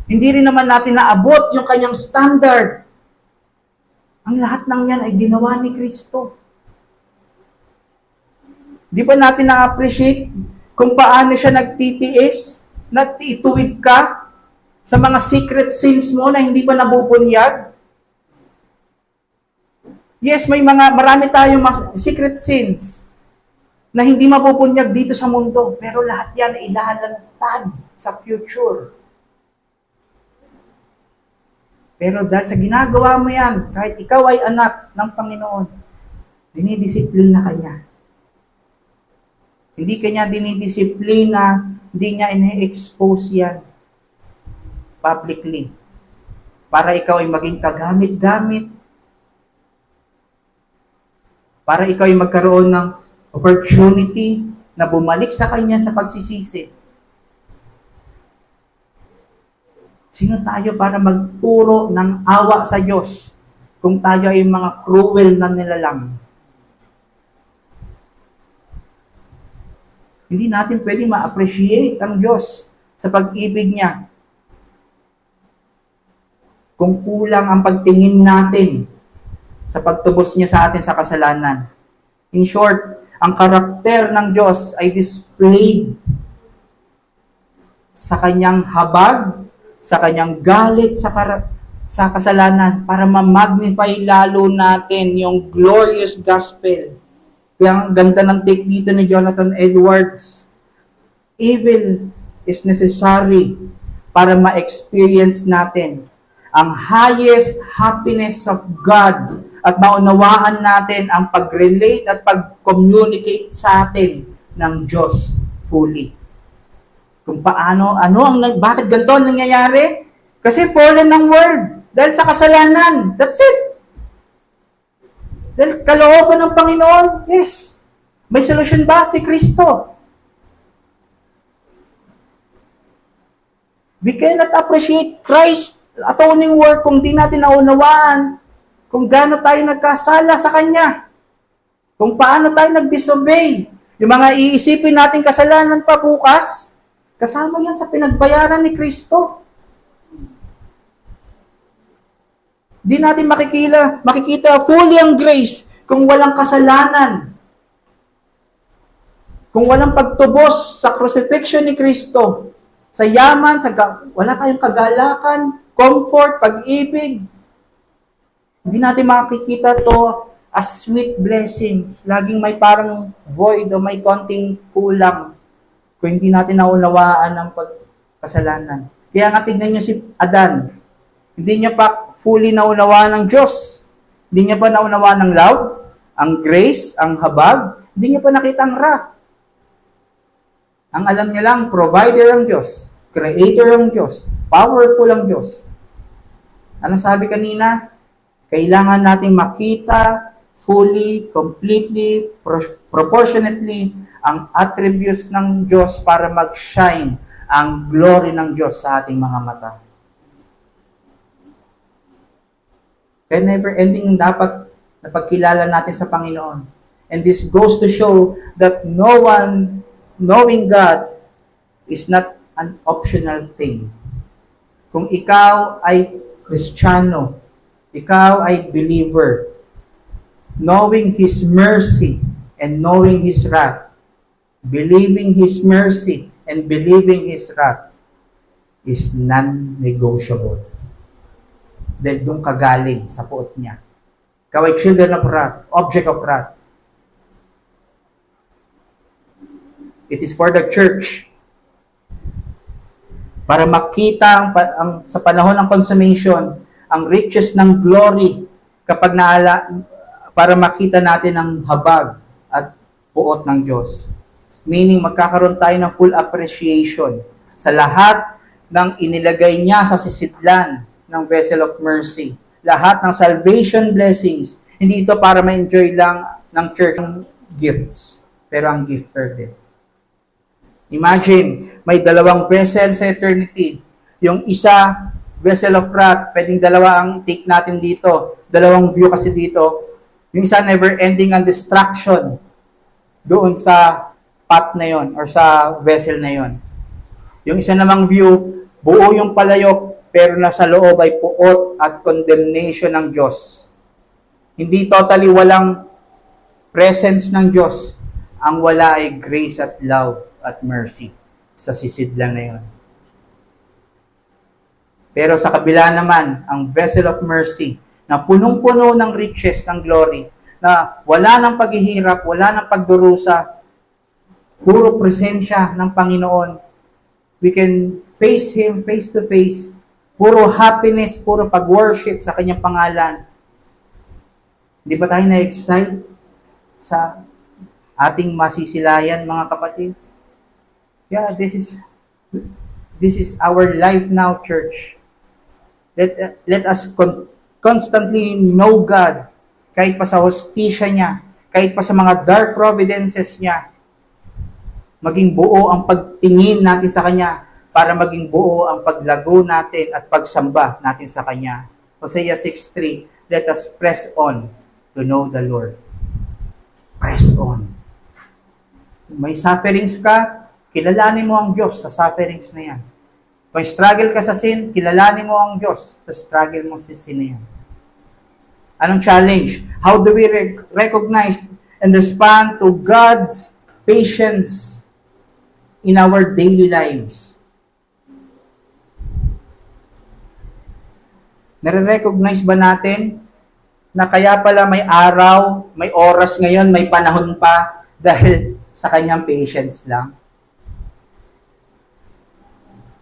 Hindi rin naman natin naabot yung Kanyang standard. Ang lahat ng yan ay ginawa ni Kristo. Di ba natin na-appreciate kung paano siya nagtitiis, na ituwid ka sa mga secret sins mo na hindi pa nabubunyag? Yes, marami tayong secret sins na hindi mapupunyag dito sa mundo, pero lahat yan ay ilalantad sa future. Pero dahil sa ginagawa mo yan, kahit ikaw ay anak ng Panginoon, dinidisiplina ka niya. Hindi ka niya dinidisiplina, hindi niya ine-expose yan publicly para ikaw ay maging kagamit-gamit, para ikaw ay magkaroon ng opportunity na bumalik sa Kanya sa pagsisisi. Sino tayo para magturo ng awa sa Diyos kung tayo ay mga cruel na nilalang? Hindi natin pwede ma-appreciate ang Diyos sa pag-ibig niya kung kulang ang pagtingin natin sa pagtubos niya sa atin sa kasalanan. In short, ang karakter ng Diyos ay displayed sa kanyang habag, sa kanyang galit sa kasalanan para ma-magnify lalo natin yung glorious gospel. Kaya ang ganda ng take dito ni Jonathan Edwards. Evil is necessary para ma-experience natin ang highest happiness of God at maunawaan natin ang pag-relate at pag-communicate sa atin ng Diyos fully. Kung paano, bakit ganito ang nangyayari? Kasi fallen ng world. Dahil sa kasalanan. That's it. Dahil kalooban ng Panginoon, yes. May solusyon ba? Si Kristo. We cannot appreciate Christ's atoning work kung di natin naunawaan kung gaano tayo nagkasala sa Kanya. Kung paano tayo nag-disobey. Yung mga iisipin natin kasalanan pa bukas, kasama yan sa pinagbayaran ni Kristo. Di natin makikita fully ang grace kung walang kasalanan. Kung walang pagtubos sa crucifixion ni Kristo. Sa yaman, wala tayong kagalakan, comfort, pag-ibig. Hindi natin makikita to as sweet blessings. Laging may parang void o may konting kulang kung hindi natin naunawaan ang pagkasalanan. Kaya nga tignan nyo si Adan. Hindi niya pa fully naunawaan ng Diyos. Hindi niya pa naunawaan ng love, ang grace, ang habag. Hindi niya pa nakita ang wrath. Ang alam niya lang, provider ang Diyos, creator ang Diyos, powerful ang Diyos. Anong sabi kanina? Kailangan nating makita fully, completely, proportionately ang attributes ng Diyos para mag-shine ang glory ng Diyos sa ating mga mata. Kaya never ending yung dapat na pagkilala natin sa Panginoon. And this goes to show that no one knowing God is not an optional thing. Kung ikaw ay Kristiyano, ikaw ay believer, knowing His mercy and knowing His wrath, believing His mercy and believing His wrath is non-negotiable. Dahil doon kagaling sa puot niya. Ikaw ay children of wrath, object of wrath. It is for the church para makita sa panahon ng consummation ang riches ng glory kapag para makita natin ang habag at puot ng Diyos. Meaning, magkakaroon tayo ng full appreciation sa lahat ng inilagay niya sa sisidlan ng vessel of mercy. Lahat ng salvation blessings. Hindi ito para ma-enjoy lang ng church ng gifts, pero ang gifter din. Imagine, may dalawang vessel sa eternity. Yung isa, vessel of wrath, pwedeng dalawa ang take natin dito. Dalawang view kasi dito. Yung isa, never-ending ang destruction doon sa pot na yon or sa vessel na yon. Yung isa namang view, buo yung palayok, pero nasa loob ay puot at condemnation ng Diyos. Hindi totally walang presence ng Diyos. Ang wala ay grace at love at mercy sa sisidlan na yon. Pero sa kabila naman, ang vessel of mercy na punong-puno ng riches ng glory, na wala ng paghihirap, wala ng pagdurusa, puro presensya ng Panginoon. We can face Him face to face. Puro happiness, puro pag-worship sa Kanyang pangalan. Di ba tayo na-excite sa ating masisilayan, mga kapatid? Yeah, this is our life now, church. Let us constantly know God, kahit pa sa hostisya niya, kahit pa sa mga dark providences niya. Maging buo ang pagtingin natin sa Kanya para maging buo ang paglago natin at pagsamba natin sa Kanya. Hosea 6:3, let us press on to know the Lord. Press on. May sufferings ka, kilalanin mo ang Diyos sa sufferings na yan. Kung struggle ka sa sin, kilalanin mo ang Diyos sa struggle mo sa sin na yan. Anong challenge? How do we recognize and respond to God's patience in our daily lives? Nare-recognize ba natin na kaya pala may araw, may oras ngayon, may panahon pa dahil sa Kanyang patience lang?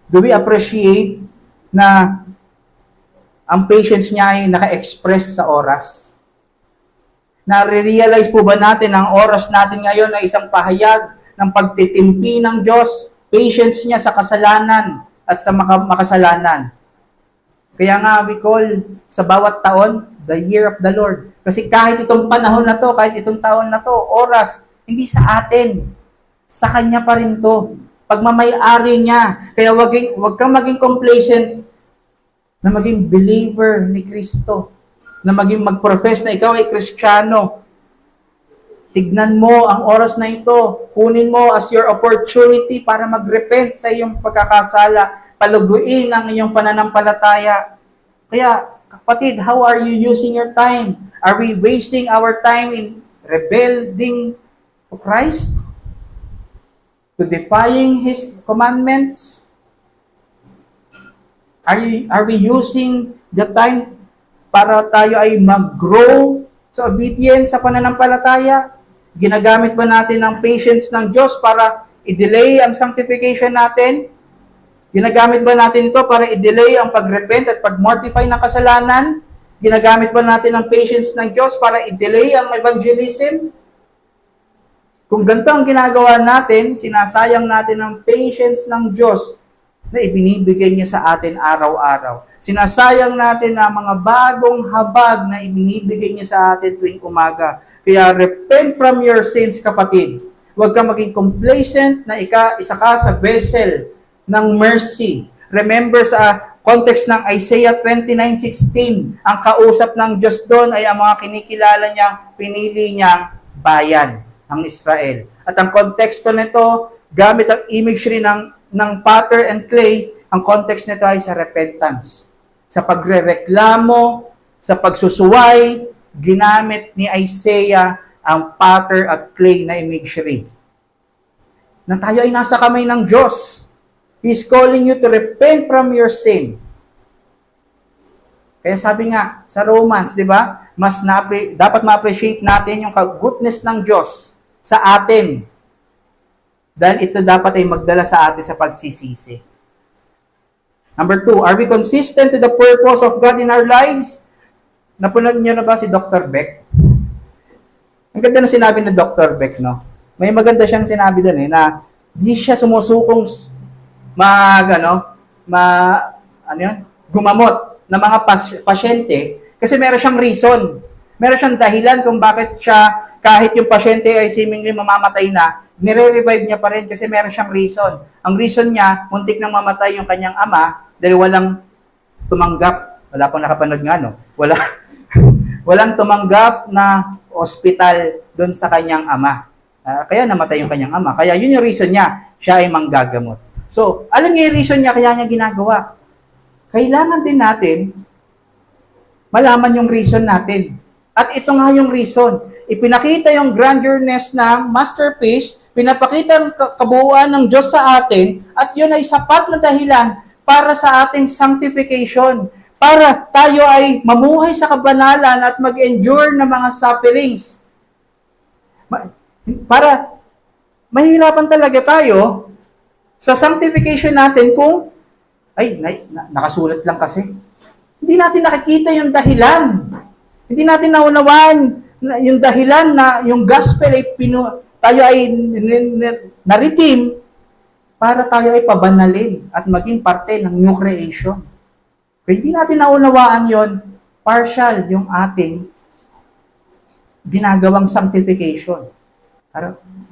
Do we appreciate na ang patience niya ay naka-express sa oras? Nare-realize po ba natin ang oras natin ngayon ay isang pahayag ng pagtitimpi ng Diyos, patience niya sa kasalanan at sa makasalanan? Kaya nga we call sa bawat taon, the year of the Lord. Kasi kahit itong panahon na to, kahit itong taon na to, oras, hindi sa atin. Sa Kanya pa rin to. Pagmamay-ari niya. Kaya wag kang maging complacent na maging believer ni Kristo. Na maging mag-profess na ikaw ay Kristiyano. Tignan mo ang oras na ito. Kunin mo as your opportunity para mag-repent sa iyong pagkakasala. Paluguin ang iyong pananampalataya. Kaya, kapatid, how are you using your time? Are we wasting our time in rebelling to Christ? To defying His commandments? Are we using the time para tayo ay mag-grow sa obedience sa pananampalataya? Ginagamit ba natin ang patience ng Diyos para i-delay ang sanctification natin? Ginagamit ba natin ito para i-delay ang pag-repent at pag-mortify ng kasalanan? Ginagamit ba natin ang patience ng Diyos para i-delay ang evangelism? Kung ganito ang ginagawa natin, sinasayang natin ang patience ng Diyos na ibinibigay niya sa atin araw-araw. Sinasayang natin ang mga bagong habag na ibinibigay niya sa atin tuwing umaga. Kaya repent from your sins, kapatid. Huwag kang maging complacent na isa ka sa vessel ng mercy. Remember sa context ng Isaiah 29:16, ang kausap ng Diyos doon ay ang mga kinikilala niyang pinili niyang bayan, ang Israel. At ang konteksto nito, gamit ang imagery ng potter and clay, ang context nito ay sa repentance. Sa pagrereklamo, sa pagsusuway, ginamit ni Isaiah ang potter at clay na imagery. Na tayo ay nasa kamay ng Diyos. He's calling you to repent from your sin. Kaya sabi nga sa Romans, di ba? Dapat ma-appreciate natin yung goodness ng Diyos sa atin. Dahil ito dapat ay magdala sa atin sa pagsisisi. Number 2, are we consistent to the purpose of God in our lives? Napunod niyo na ba si Dr. Beck? Ang ganda na sinabi ni Dr. Beck, no? May maganda siyang sinabi doon na di siya sumusukong gumamot ng mga pasyente kasi meron siyang reason. Meron siyang dahilan kung bakit siya, kahit yung pasyente ay seemingly mamamatay na, nire-revive niya pa rin kasi meron siyang reason. Ang reason niya, muntik nang mamatay yung kanyang ama dahil walang tumanggap. Wala pang nakapanood nga, no? Walang tumanggap na ospital doon sa kanyang ama. Kaya namatay yung kanyang ama. Kaya yun yung reason niya, siya ay manggagamot. So, alam niya yung reason niya, kaya niya ginagawa. Kailangan din natin malaman yung reason natin. At ito nga yung reason. Ipinakita yung grandiousness ng masterpiece, pinapakita ang kabuuan ng Diyos sa atin, at yun ay sapat na dahilan para sa ating sanctification, para tayo ay mamuhay sa kabanalan at mag-endure ng mga sufferings. Para mahirapan talaga tayo sa sanctification natin kung nakasulat lang kasi. Hindi natin nakikita yung dahilan. Hindi natin naunawaan yung dahilan na yung gospel ay tayo ay na-redeem para tayo ay pabanalin at maging parte ng new creation. Kaya hindi natin naunawaan yon, partial yung ating ginagawang sanctification.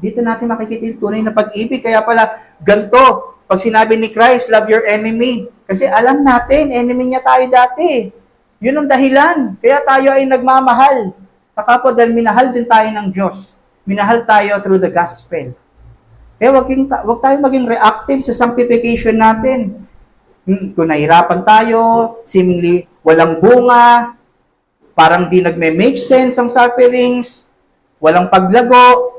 Dito natin makikita yung tunay na pag-ibig. Kaya pala, ganito, pag sinabi ni Christ, love your enemy. Kasi alam natin, enemy niya tayo dati. Yun ang dahilan. Kaya tayo ay nagmamahal sa kapwa dahil minahal din tayo ng Diyos. Minahal tayo through the gospel. Kaya wag tayo maging reactive sa sanctification natin. Kung nahirapan tayo, seemingly walang bunga, parang di nagme-make sense ang sufferings, walang paglago,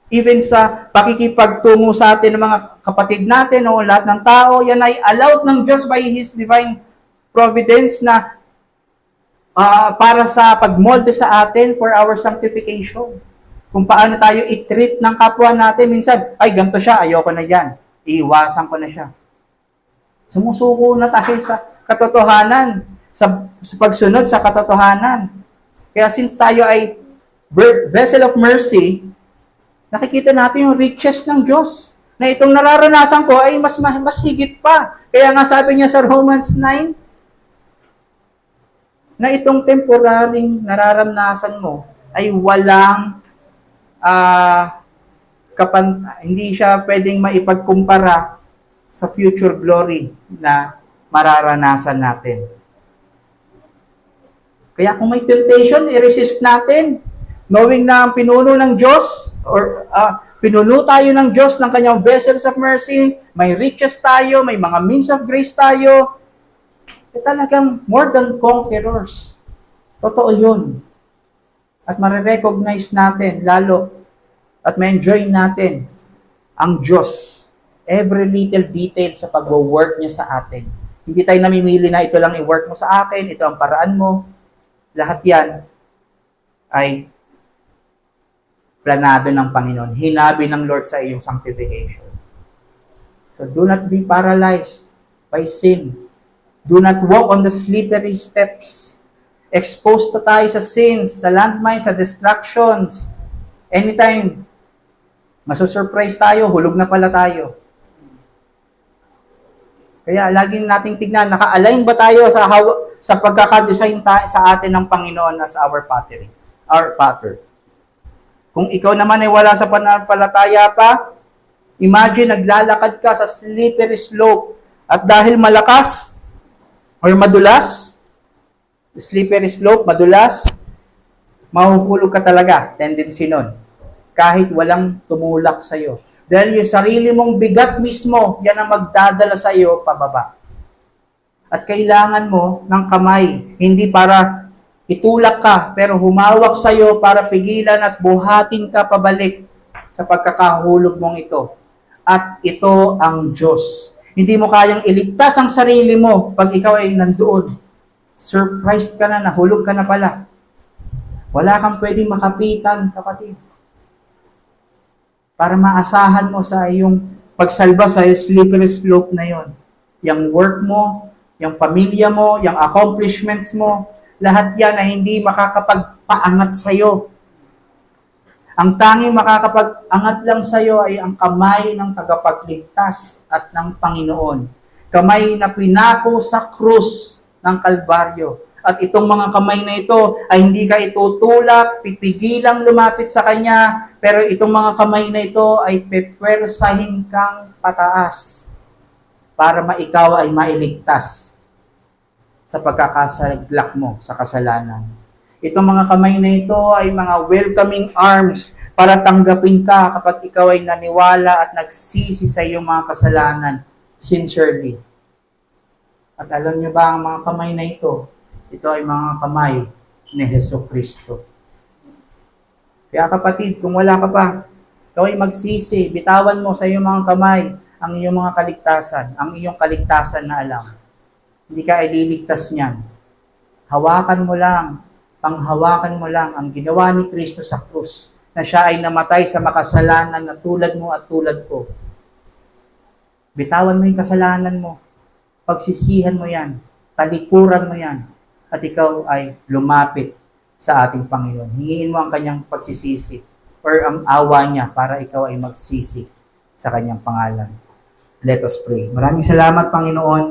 even sa pakikipagtungo sa atin ng mga kapatid natin o lahat ng tao, yan ay allowed ng Diyos by His divine providence na para sa pagmolde sa atin for our sanctification. Kung paano tayo i-treat ng kapwa natin. Minsan, ganito siya, ayoko na yan. Iiwasan ko na siya. Sumusuko na tayo sa katotohanan, sa pagsunod sa katotohanan. Kaya since tayo ay vessel of mercy, nakikita natin yung riches ng Diyos. Na itong nararanasan ko ay mas higit pa. Kaya nga sabi niya sa Romans 9, na itong temporaring nararanasan mo ay walang hindi siya pwedeng maipagkumpara sa future glory na mararanasan natin. Kaya kung may temptation, i-resist natin. Knowing na ang pinuno ng Diyos, or pinuno tayo ng Diyos ng kanyang vessels of mercy, may riches tayo, may mga means of grace tayo, talagang more than conquerors. Totoo yun. At marirecognize natin lalo at ma-enjoy natin ang Diyos. Every little detail sa pag-work niya sa atin. Hindi tayo namimili na ito lang i-work mo sa akin, ito ang paraan mo. Lahat yan ay planado ng Panginoon. Hinabi ng Lord sa iyong sanctification. So do not be paralyzed by sin. Do not walk on the slippery steps. Exposed na tayo sa sins, sa landmines, sa distractions. Anytime, masusurprise tayo, hulog na pala tayo. Kaya laging nating tignan, naka-align ba tayo sa pagkakadesign sa atin ng Panginoon as our Father. Kung ikaw naman ay wala sa pananampalataya pa, imagine naglalakad ka sa slippery slope at dahil malakas or madulas, slippery slope, madulas, mahuhulog ka talaga, tendency nun. Kahit walang tumulak sa'yo. Dahil yung sarili mong bigat mismo, yan ang magdadala sa'yo pababa. At kailangan mo ng kamay, hindi para itulak ka, pero humawak sa'yo para pigilan at buhatin ka pabalik sa pagkakahulog mong ito. At ito ang Diyos. Hindi mo kayang iligtas ang sarili mo pag ikaw ay nandoon. Surprised ka na, nahulog ka na pala. Wala kang pwedeng makapitan, kapatid. Para maasahan mo sa iyong pagsalba sa slippery slope na yon. Yung work mo, yung pamilya mo, yung accomplishments mo, lahat yan ay hindi makakapagpaangat sa'yo. Ang tanging makakapag-angat lang sa'yo ay ang kamay ng tagapagligtas at ng Panginoon. Kamay na pinako sa krus ng Kalbaryo. At itong mga kamay na ito ay hindi ka itutulak, pipigilang lumapit sa Kanya, pero itong mga kamay na ito ay pepwersahin kang pataas para ikaw ay mailigtas sa pagkakasaglak mo sa kasalanan. Itong mga kamay na ito ay mga welcoming arms para tanggapin ka kapag ikaw ay naniwala at nagsisi sa iyong mga kasalanan sincerely. At alam niyo ba ang mga kamay na ito? Ito ay mga kamay ni Jesucristo. Kaya kapatid, kung wala ka pa, ikaw ay magsisi, bitawan mo sa iyong mga kamay ang iyong mga kaligtasan, ang iyong kaligtasan na alam. Hindi ka ililigtas niyan. Hawakan mo lang, panghawakan mo lang ang ginawa ni Kristo sa krus, na siya ay namatay sa makasalanan na tulad mo at tulad ko. Bitawan mo yung kasalanan mo, pagsisihan mo yan, talikuran mo yan, at ikaw ay lumapit sa ating Panginoon. Hingin mo ang kanyang pagsisisi or ang awa niya para ikaw ay magsisi sa kanyang pangalan. Let us pray. Maraming salamat, Panginoon.